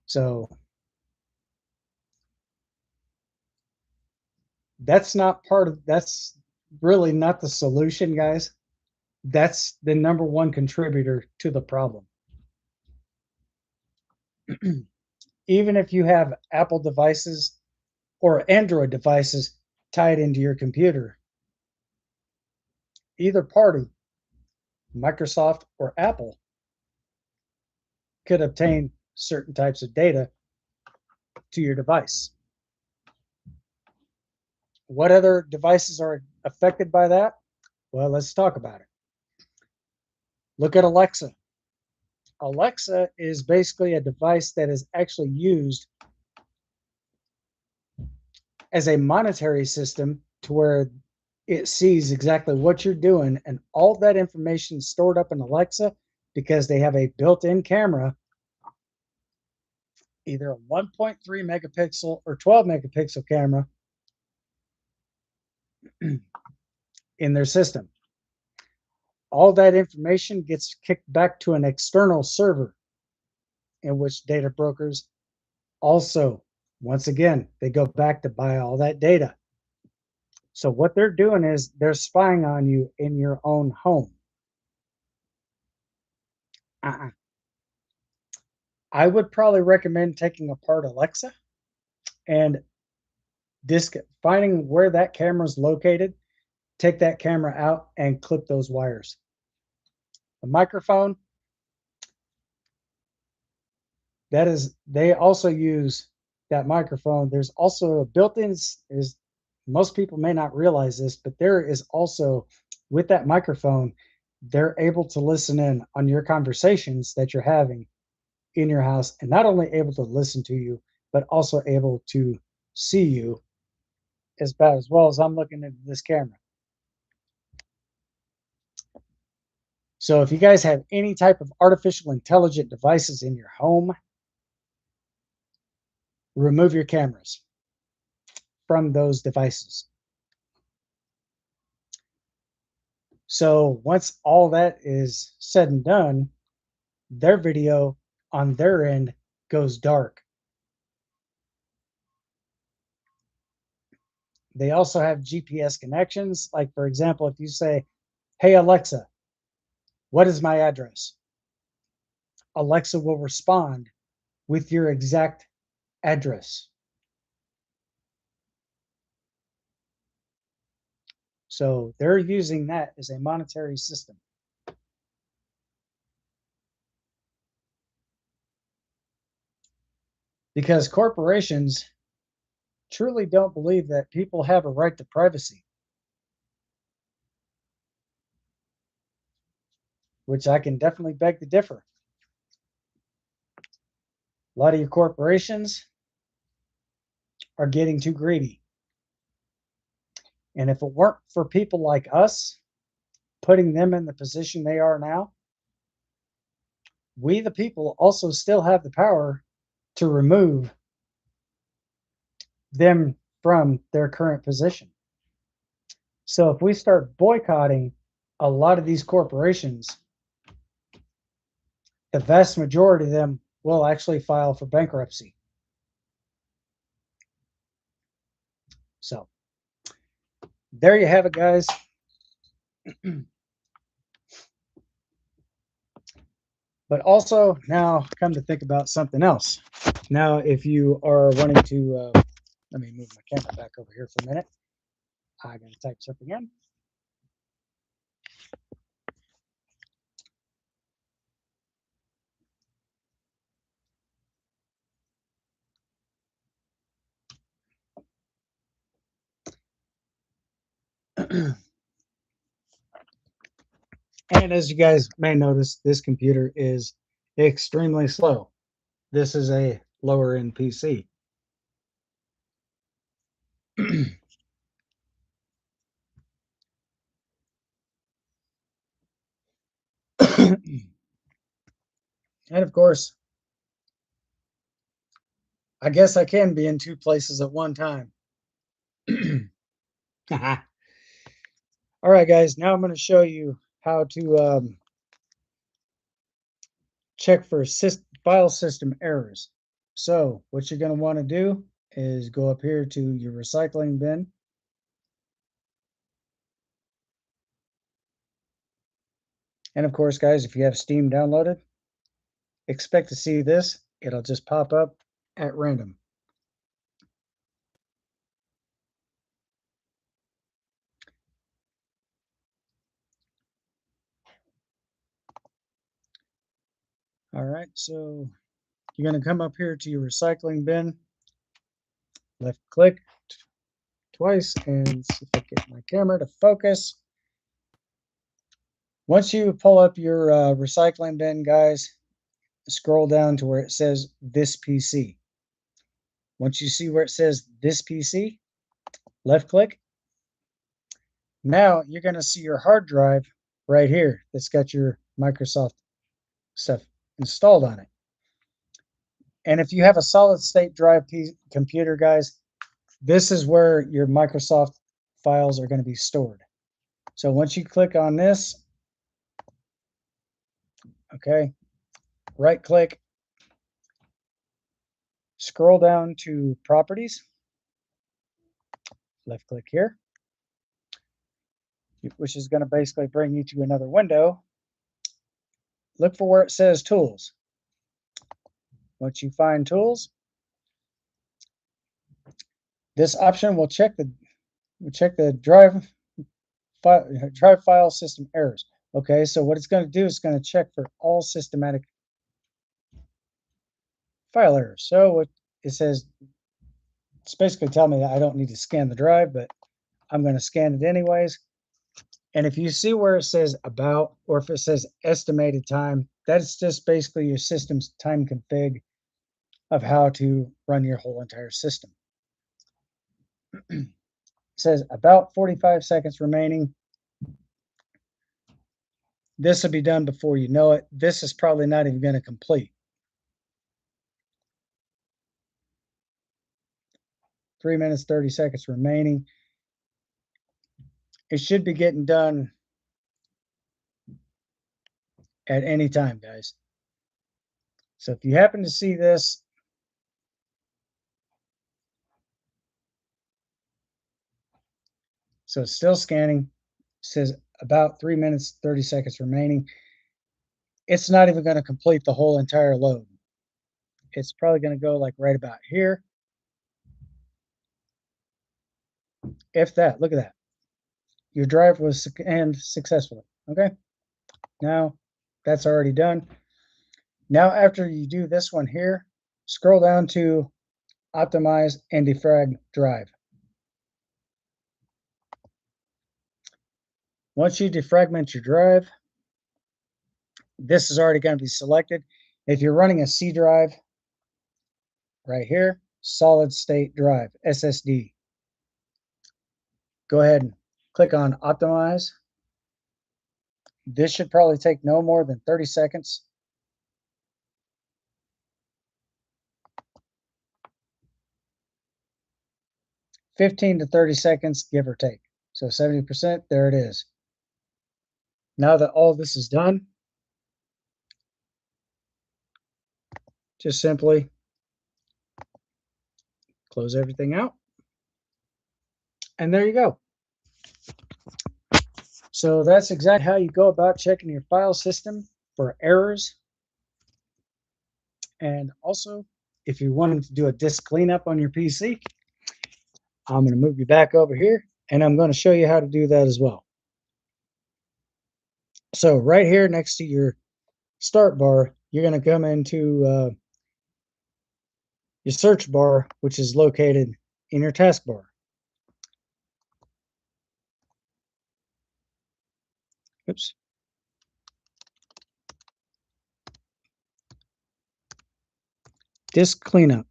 So that's not part of, that's really not the solution, guys. That's the number one contributor to the problem. Even if you have Apple devices or Android devices tied into your computer, either party, Microsoft or Apple, could obtain certain types of data to your device. What other devices are affected by that? Well, let's talk about it. Look at Alexa. Alexa is basically a device that is actually used as a monetary system to where it sees exactly what you're doing, and all that information is stored up in Alexa because they have a built-in camera, either a 1.3 megapixel or 12 megapixel camera in their system. All that information gets kicked back to an external server in which data brokers also, once again, they go back to buy all that data. So what they're doing is they're spying on you in your own home. I would probably recommend taking apart Alexa and finding where that camera is located, take that camera out and clip those wires. The microphone, that is, they also use that microphone. There's also a built-in, is most people may not realize this, but there is also, with that microphone, they're able to listen in on your conversations that you're having in your house, and not only able to listen to you, but also able to see you as well as I'm looking into this camera. So if you guys have any type of artificial intelligent devices in your home, remove your cameras from those devices. So once all that is said and done, their video on their end goes dark. They also have GPS connections. Like, for example, if you say, "Hey, Alexa, what is my address?" Alexa will respond with your exact address. So they're using that as a monetary system. Because corporations truly don't believe that people have a right to privacy, which I can definitely beg to differ. A lot of your corporations are getting too greedy. And if it weren't for people like us putting them in the position they are now, we, the people, also still have the power to remove them from their current position. So if we start boycotting a lot of these corporations, the vast majority of them will actually file for bankruptcy. So there you have it, guys. But also, now come to think about something else. Now, if you are wanting to, let me move my camera back over here for a minute. I'm going to type something in. And as you guys may notice, this computer is extremely slow. This is a lower end PC. And of course, I guess I can be in two places at one time. All right, guys, now I'm going to show you how to check for file system errors. So what you're going to want to do is go up here to your recycling bin. And of course, guys, if you have Steam downloaded, expect to see this. It'll just pop up at random. All right, so you're going to come up here to your recycling bin, left click twice, and see if I get my camera to focus. Once you pull up your recycling bin, guys, scroll down to where it says this PC. Once you see where it says this PC, left click. Now you're going to see your hard drive right here that's got your Microsoft stuff installed on it. And if you have a solid state drive computer, guys, this is where your Microsoft files are going to be stored. So once you click on this, okay, right click, scroll down to properties, left click here, which is going to basically bring you to another window. Look for where it says tools. Once you find tools, this option will check the drive file system errors. Okay, so what it's going to do is going to check for all systematic file errors. So what it says, it's basically telling me that I don't need to scan the drive, but I'm going to scan it anyways. And if you see where it says about, or if it says estimated time, that's just basically your system's time config of how to run your whole entire system. It says about 45 seconds remaining. This will be done before you know it. This is probably not even going to complete. 3 minutes, 30 seconds remaining. It should be getting done at any time, guys. So if you happen to see this, so it's still scanning, it says about 3 minutes, 30 seconds remaining. It's not even going to complete the whole entire load. It's probably going to go like right about here. If that, look at that. Your drive was scanned successfully. Okay. Now that's already done. Now, after you do this one here, scroll down to optimize and defrag drive. Once you defragment your drive, this is already going to be selected. If you're running a C drive, right here, solid state drive, SSD. Go ahead and click on optimize. This should probably take no more than 30 seconds. (15 to 30 seconds, give or take. So 70%, there it is. Now that all this is done, just simply close everything out. And there you go. So that's exactly how you go about checking your file system for errors. And also, if you wanted to do a disk cleanup on your PC, I'm going to move you back over here and I'm going to show you how to do that as well. So right here next to your start bar, you're going to come into your search bar, which is located in your taskbar. Oops. Disk cleanup.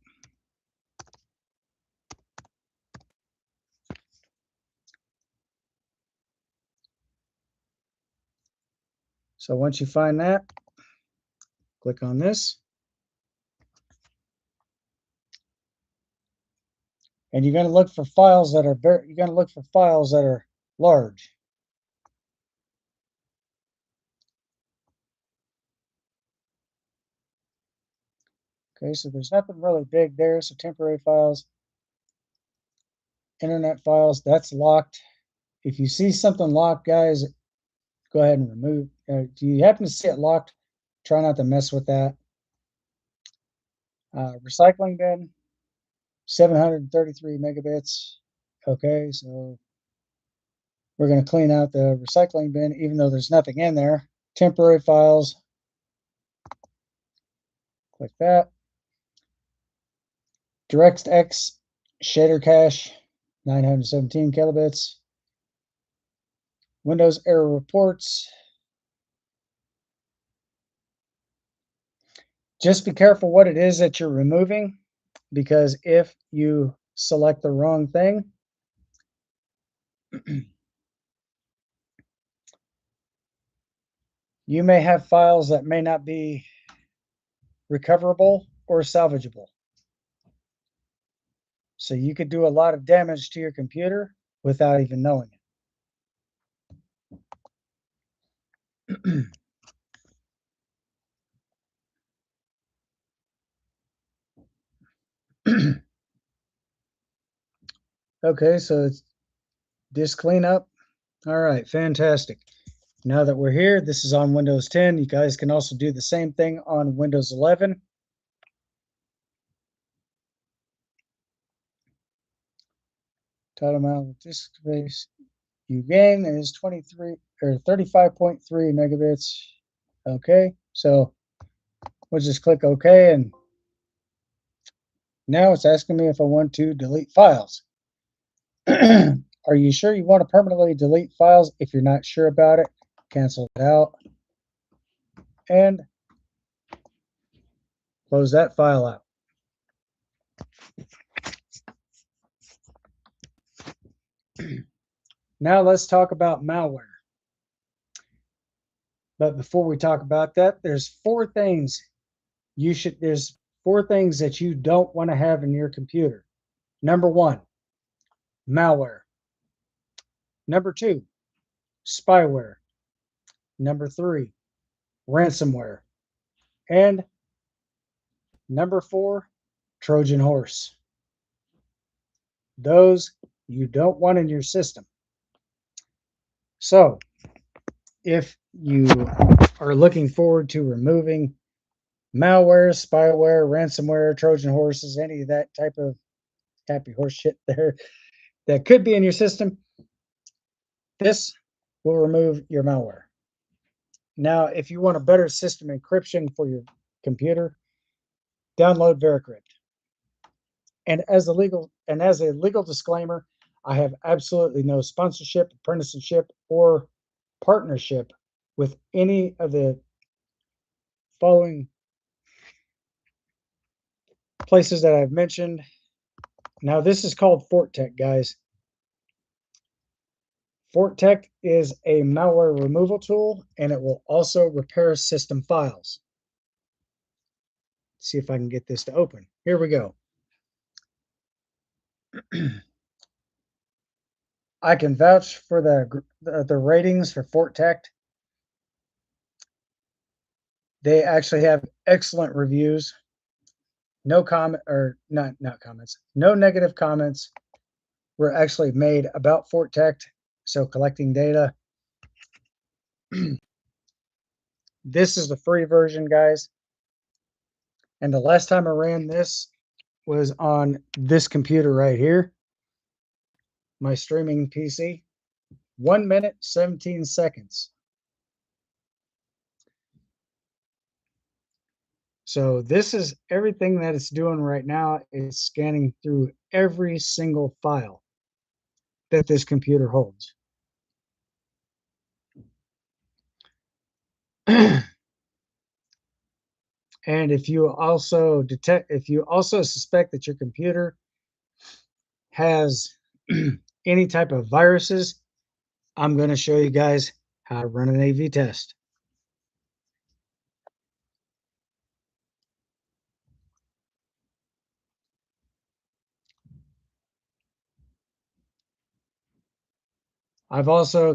So once you find that, click on this. And you're going to look for files that are large. Okay, so there's nothing really big there. So temporary files, internet files, that's locked. If you see something locked, guys, go ahead and remove. Do you happen to see it locked? Try not to mess with that. Recycling bin, 733 megabits. Okay, so we're going to clean out the recycling bin, even though there's nothing in there. Temporary files. Click that. DirectX shader cache, 917 kilobits. Windows error reports. Just be careful what it is that you're removing, because if you select the wrong thing, you may have files that may not be recoverable or salvageable. So you could do a lot of damage to your computer without even knowing it. Okay, so it's disk cleanup. All right, fantastic. Now that we're here, this is on Windows 10. You guys can also do the same thing on Windows 11. Total amount of disk space you gain is 23 or 35.3 megabits. Okay, so we'll just click OK, and now it's asking me if I want to delete files. Are you sure you want to permanently delete files? If you're not sure about it, cancel it out and close that file out. Now let's talk about malware. But before we talk about that, there's four things that you don't want to have in your computer. Number one, malware. Number two, spyware. Number three, ransomware. And number four, Trojan horse. Those you don't want in your system. So if you are looking forward to removing malware, spyware, ransomware, Trojan horses, any of that type of happy horse shit there that could be in your system, this will remove your malware. Now, if you want a better system encryption for your computer, download Veracrypt. And as a legal disclaimer, I have absolutely no sponsorship, apprenticeship, or partnership with any of the following places that I've mentioned. Now, this is called FortTech, guys. FortTech is a malware removal tool, and it will also repair system files. See if I can get this to open. Here we go. I can vouch for the ratings for FortTech. They actually have excellent reviews. No comment, or not comments. No negative comments were actually made about FortTech. So collecting data. This is the free version, guys. And the last time I ran this was on this computer right here, my streaming PC. 1 minute, 17 seconds. So this is everything that it's doing right now. It's scanning through every single file that this computer holds. And if you also suspect that your computer has any type of viruses, I'm going to show you guys how to run an AV test. I've also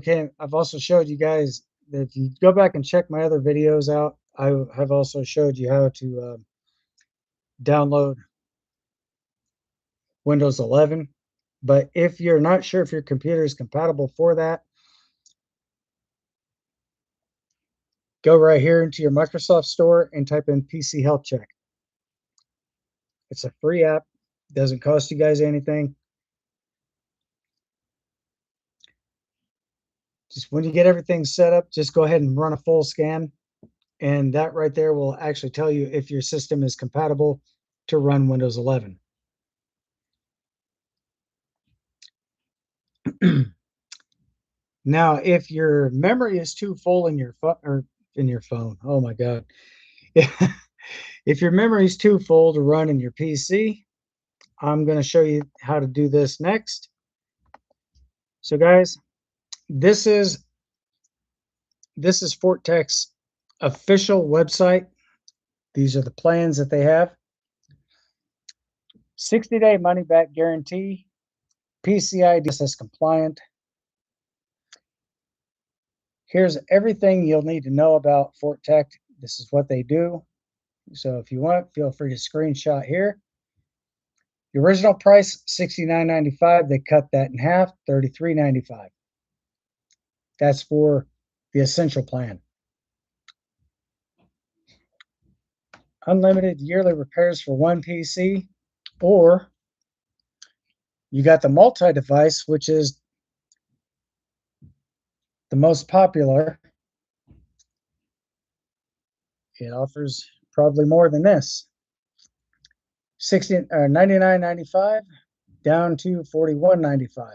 showed you guys that if you go back and check my other videos out, I have also showed you how to download Windows 11. But if you're not sure if your computer is compatible for that, go right here into your Microsoft Store and type in PC Health Check. It's a free app, doesn't cost you guys anything. Just when you get everything set up, just go ahead and run a full scan. And that right there will actually tell you if your system is compatible to run Windows 11. Now, if your memory is too full in your phone, oh my God. If your memory is too full to run in your PC, I'm going to show you how to do this next. So guys, this is Fortech's official website. These are the plans that they have. 60-day money-back guarantee, PCI DSS compliant. Here's everything you'll need to know about Fortech. This is what they do. So if you want, feel free to screenshot here. The original price, $69.95. They cut that in half, $33.95. That's for the essential plan. Unlimited yearly repairs for one PC, or you got the multi-device, which is the most popular. It offers probably more than this. $99.95 down to $41.95.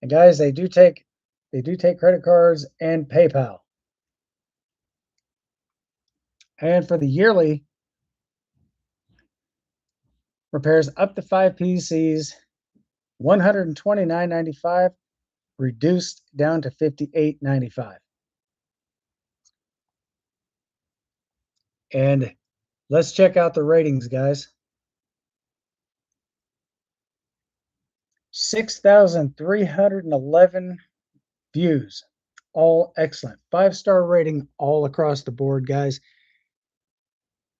And guys, they do take credit cards and PayPal. And for the yearly repairs up to 5 PCs, $129.95 reduced down to $58.95. And let's check out the ratings, guys. 6,311 views. All excellent. 5-star rating all across the board, guys.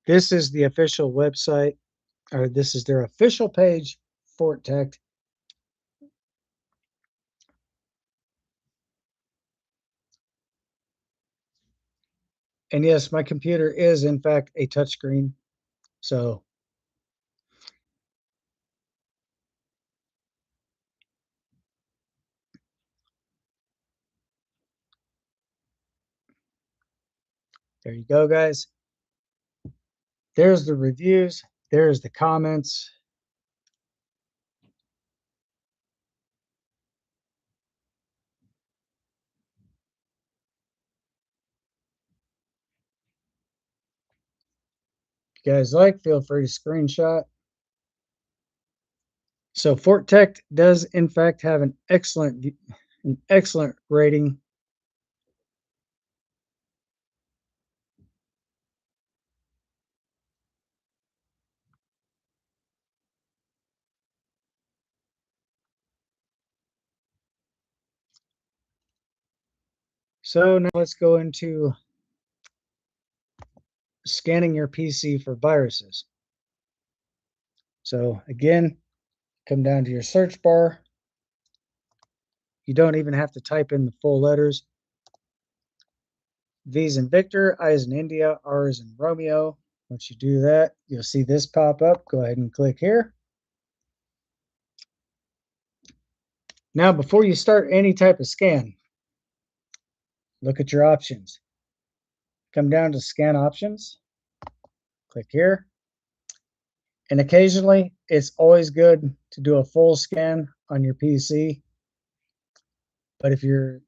This is the official website, or this is their official page, Fortech. And yes, my computer is in fact a touchscreen. So there you go, guys. There's the reviews. There's the comments. If you guys like, feel free to screenshot. So Fortech does in fact have an excellent rating. So now let's go into scanning your PC for viruses. So again, come down to your search bar. You don't even have to type in the full letters. V as in Victor, I as in India, R as in Romeo. Once you do that, you'll see this pop up. Go ahead and click here. Now, before you start any type of scan, look at your options. Come down to scan options. Click here. And occasionally, it's always good to do a full scan on your PC. But if you're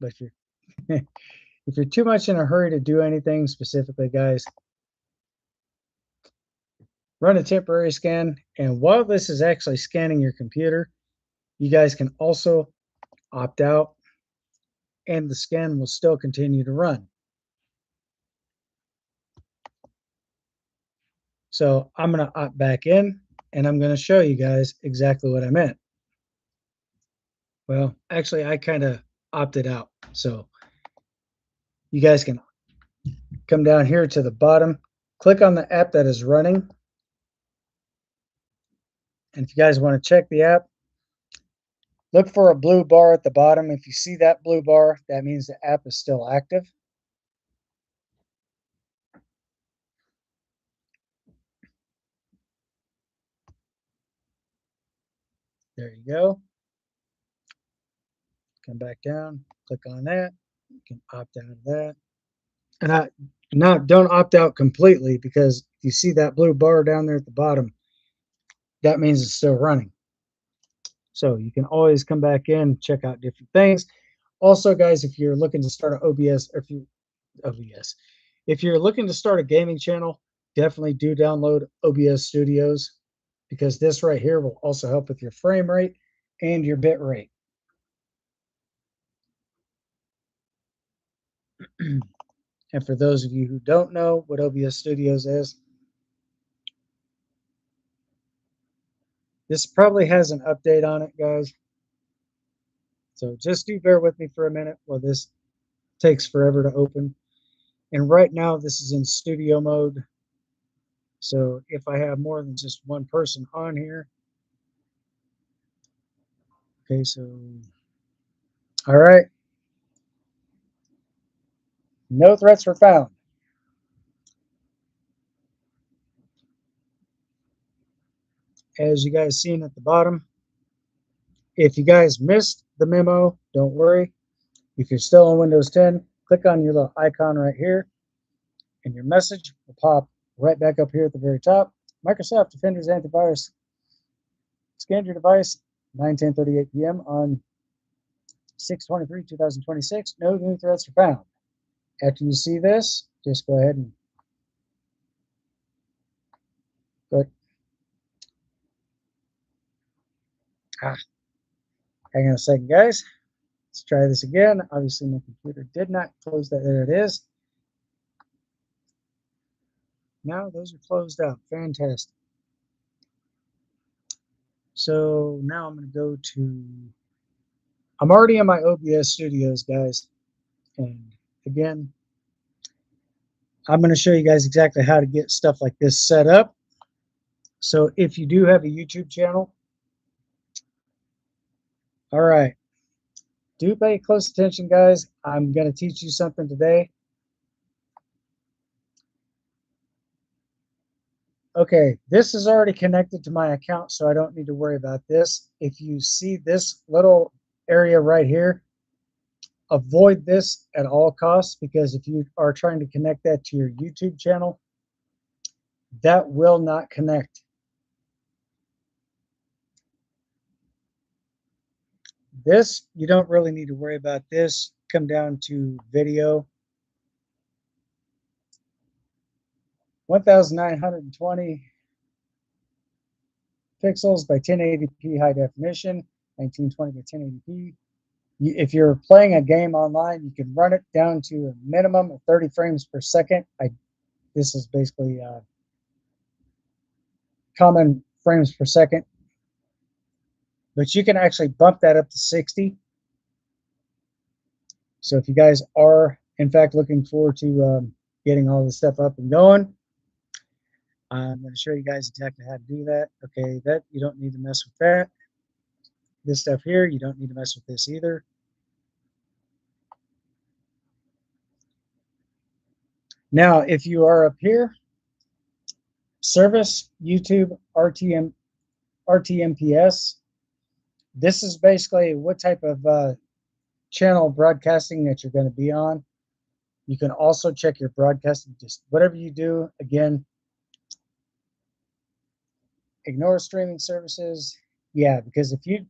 if you're too much in a hurry to do anything specifically, guys, run a temporary scan. And while this is actually scanning your computer, you guys can also opt out and the scan will still continue to run. So I'm going to opt back in and I'm going to show you guys exactly what I meant. Well, actually, I kind of opted out. So you guys can come down here to the bottom, click on the app that is running. And if you guys want to check the app, Look for a blue bar at the bottom. If you see that blue bar, that means the app is still active. There you go. Come back down, click on that. You can opt out of that. And don't opt out completely, because if you see that blue bar down there at the bottom, that means it's still running. So you can always come back in, check out different things. Also, guys, if you're looking to start an OBS, or if you're looking to start a gaming channel, definitely do download OBS Studios, because this right here will also help with your frame rate and your bit rate. And for those of you who don't know what OBS Studios is, this probably has an update on it, guys. So just do bear with me for a minute while this takes forever to open. And right now, this is in studio mode. So if I have more than just one person on here. Okay, so, all right. No threats were found. As you guys seen at the bottom, if you guys missed the memo, don't worry. If you're still on Windows 10, click on your little icon right here, and your message will pop right back up here at the very top. Microsoft Defender's Antivirus scanned your device 9:10:38 p.m. on 6/23/2026. No new threats are found. After you see this, just go ahead and go. Hang on a second, guys. Let's try this again. Obviously, my computer did not close that. There it is. Now those are closed out. Fantastic. So now I'm going to go to, I'm already in my OBS Studios, guys. And again, I'm going to show you guys exactly how to get stuff like this set up. So if you do have a YouTube channel, all right, do pay close attention, guys. I'm going to teach you something today. Okay, this is already connected to my account, so I don't need to worry about this. If you see this little area right here, avoid this at all costs, because if you are trying to connect that to your YouTube channel, that will not connect. This, you don't really need to worry about this. Come down to video. 1920 pixels by 1080p high definition, 1920 by 1080p. If you're playing a game online, you can run it down to a minimum of 30 frames per second. This is basically common frames per second, but you can actually bump that up to 60. So if you guys are, in fact, looking forward to getting all this stuff up and going, I'm going to show you guys exactly how to do that. Okay, that you don't need to mess with that. This stuff here, you don't need to mess with this either. Now, if you are up here, service, YouTube, RTMPS, this is basically what type of channel broadcasting that you're going to be on. You can also check your broadcasting, just whatever you do. Again, ignore streaming services. Yeah, because if you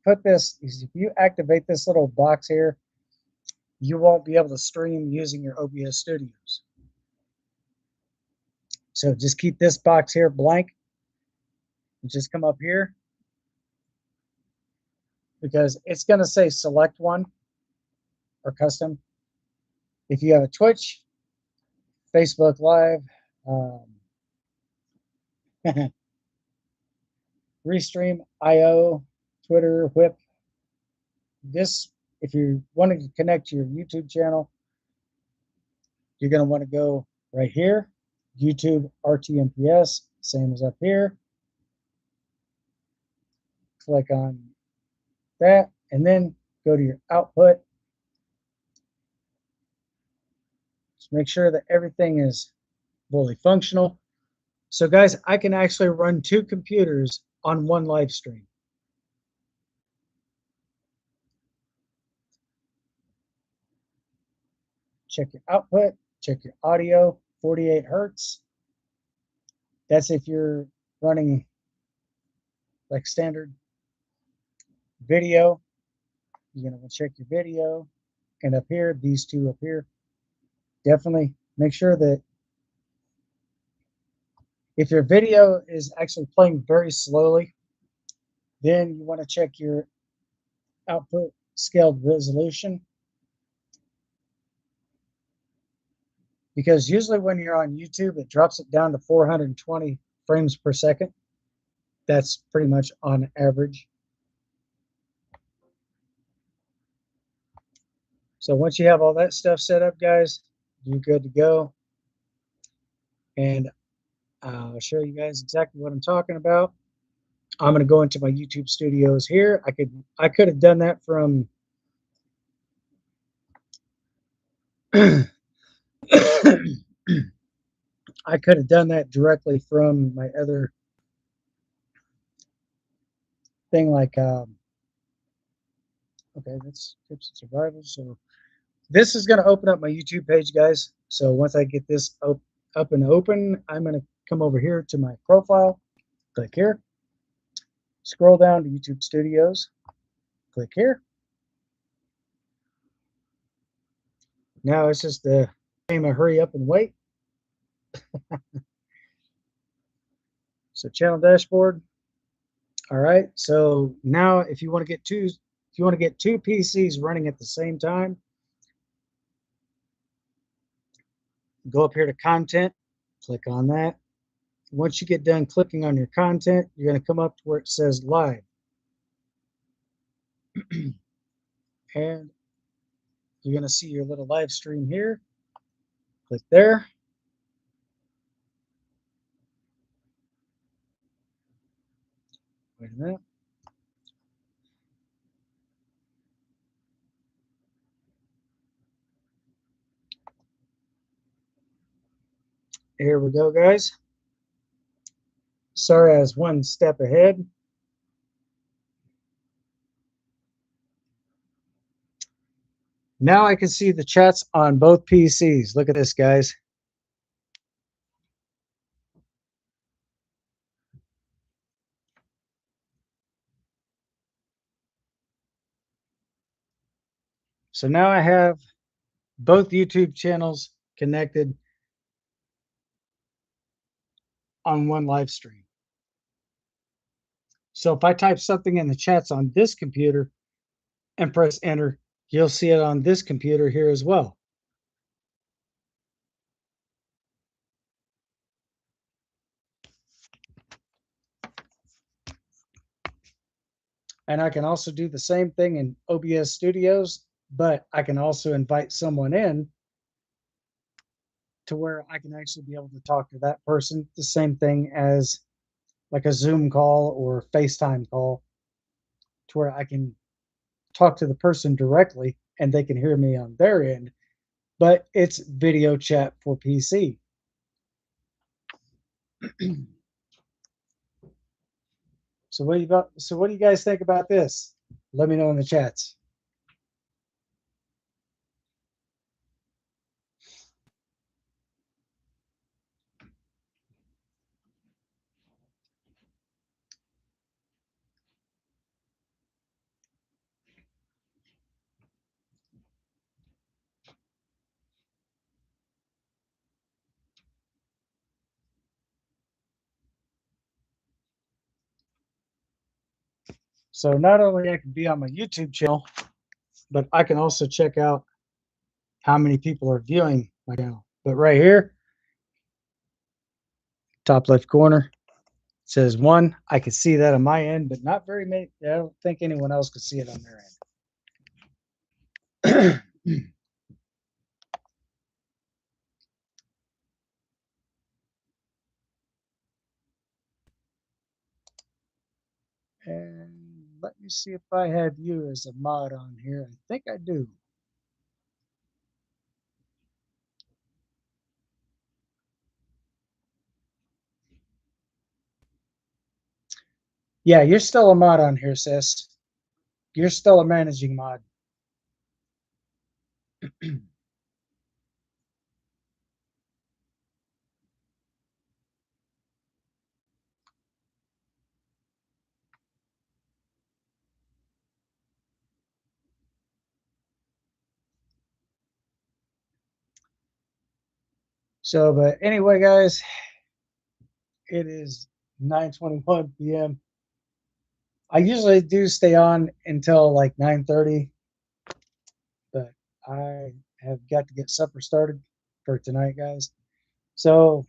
activate this little box here, you won't be able to stream using your OBS Studios. So just keep this box here blank. And just come up here, because it's going to say select one or custom. If you have a Twitch, Facebook Live, Restream, IO, Twitter, Whip. This, if you want to connect to your YouTube channel, you're going to want to go right here, YouTube RTMPS, same as up here. Click on that, and then go to your output. Just make sure that everything is fully functional. So guys, I can actually run 2 computers on one live stream. Check your output, check your audio, 48 hertz. That's if you're running like standard video. You're gonna check your video, and up here, these 2 up here. Definitely make sure that if your video is actually playing very slowly, then you want to check your output scaled resolution. Because usually when you're on YouTube, it drops it down to 420 frames per second. That's pretty much on average. So once you have all that stuff set up, guys, you're good to go. And I'll show you guys exactly what I'm talking about. I'm going to go into my YouTube studios here. I could have done that from I could have done that directly from my other thing, like okay, that's tips and survival. So this is going to open up my YouTube page, guys. So once I get this up and open, I'm going to come over here to my profile, click here, scroll down to YouTube Studios, click here. Now it's just the game of hurry up and wait. So channel dashboard. All right. So now if you want to get two PCs running at the same time, go up here to content, click on that. Once you get done clicking on your content, you're going to come up to where it says live. And you're going to see your little live stream here. Click there. Wait a minute. Here we go, guys. Sorry, I was one step ahead. Now I can see the chats on both PCs. Look at this, guys. So now I have both YouTube channels connected on one live stream. So if I type something in the chats on this computer and press enter, you'll see it on this computer here as well. And I can also do the same thing in OBS Studios, but I can also invite someone in to where I can actually be able to talk to that person. The same thing as like a Zoom call or FaceTime call, to where I can talk to the person directly and they can hear me on their end, but it's video chat for PC. So what do you guys think about this? Let me know in the chats. So not only I can be on my YouTube channel, but I can also check out how many people are viewing my channel. But right here, top left corner, it says 1. I can see that on my end, but not very many. I don't think anyone else could see it on their end. And let me see if I have you as a mod on here. I think I do. Yeah, you're still a mod on here, sis. You're still a managing mod. So, but anyway, guys, it is 9:21 p.m. I usually do stay on until like 9:30, but I have got to get supper started for tonight, guys. So,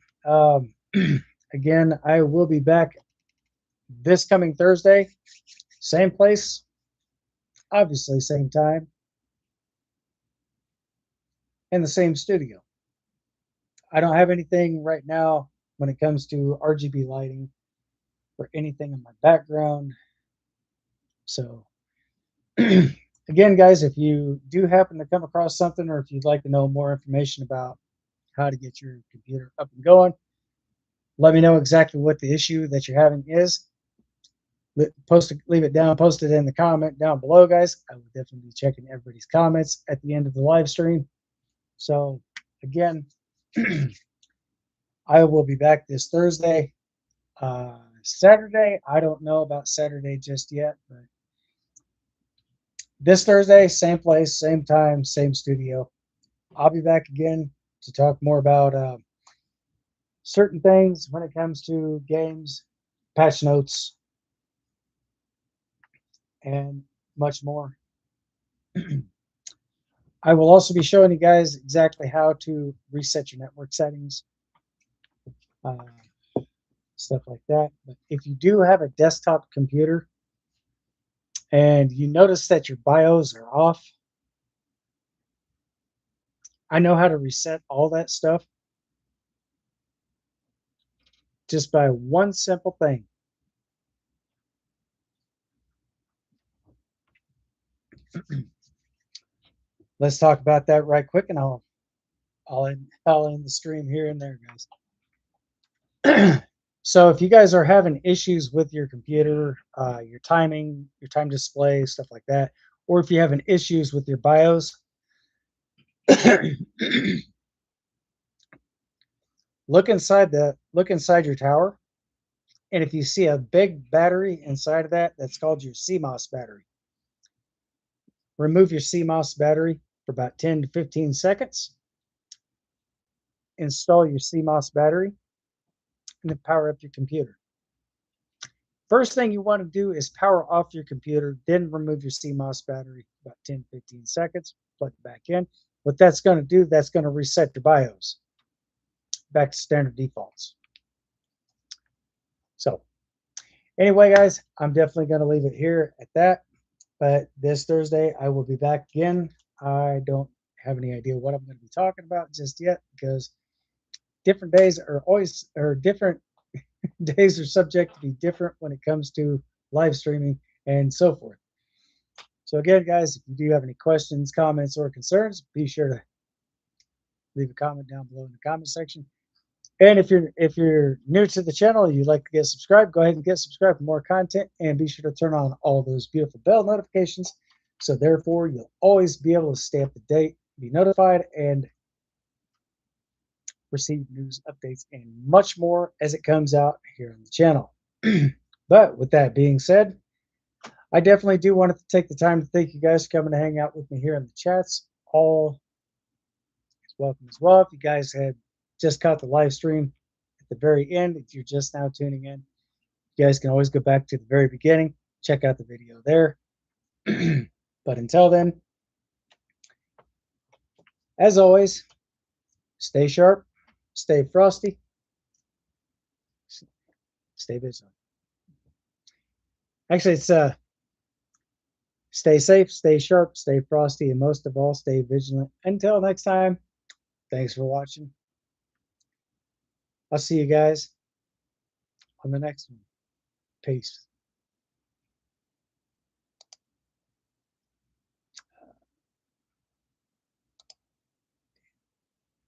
again, I will be back this coming Thursday, same place, obviously same time, in the same studio. I don't have anything right now when it comes to RGB lighting or anything in my background. So, again, guys, if you do happen to come across something, or if you'd like to know more information about how to get your computer up and going, let me know exactly what the issue that you're having is. Leave it down, post it in the comment down below, guys. I will definitely be checking everybody's comments at the end of the live stream. So, again, I will be back this Thursday. Saturday, I don't know about Saturday just yet, but this Thursday, same place, same time, same studio. I'll be back again to talk more about certain things when it comes to games, patch notes, and much more. I will also be showing you guys exactly how to reset your network settings, uh, stuff like that. But if you do have a desktop computer and you notice that your BIOS are off, I know how to reset all that stuff just by one simple thing. Let's talk about that right quick, and I'll end the stream here and there, guys. So if you guys are having issues with your computer, your timing, your time display, stuff like that, or if you're having issues with your BIOS, look inside your tower, and if you see a big battery inside of that, that's called your CMOS battery. Remove your CMOS battery for about 10 to 15 seconds. Install your CMOS battery, and then power up your computer. First thing you want to do is power off your computer, then remove your CMOS battery about 10, 15 seconds, plug it back in. What that's going to do, that's going to reset your BIOS back to standard defaults. So anyway, guys, I'm definitely going to leave it here at that. But this Thursday, I will be back again. I don't have any idea what I'm going to be talking about just yet, because different days are always, or different days are subject to be different when it comes to live streaming and so forth. So again, guys, if you do have any questions, comments, or concerns, be sure to leave a comment down below in the comment section. And if you're new to the channel and you'd like to get subscribed, go ahead and get subscribed for more content, and be sure to turn on all those beautiful bell notifications. So therefore, you'll always be able to stay up to date, be notified, and receive news updates and much more as it comes out here on the channel. But with that being said, I definitely do want to take the time to thank you guys for coming to hang out with me here in the chats. All is welcome as well. If you guys had just caught the live stream at the very end, if you're just now tuning in, you guys can always go back to the very beginning, check out the video there. But until then, as always, stay sharp, stay frosty, stay vigilant. Actually, it's stay safe, stay sharp, stay frosty, and most of all, stay vigilant. Until next time, thanks for watching. I'll see you guys on the next one. Peace.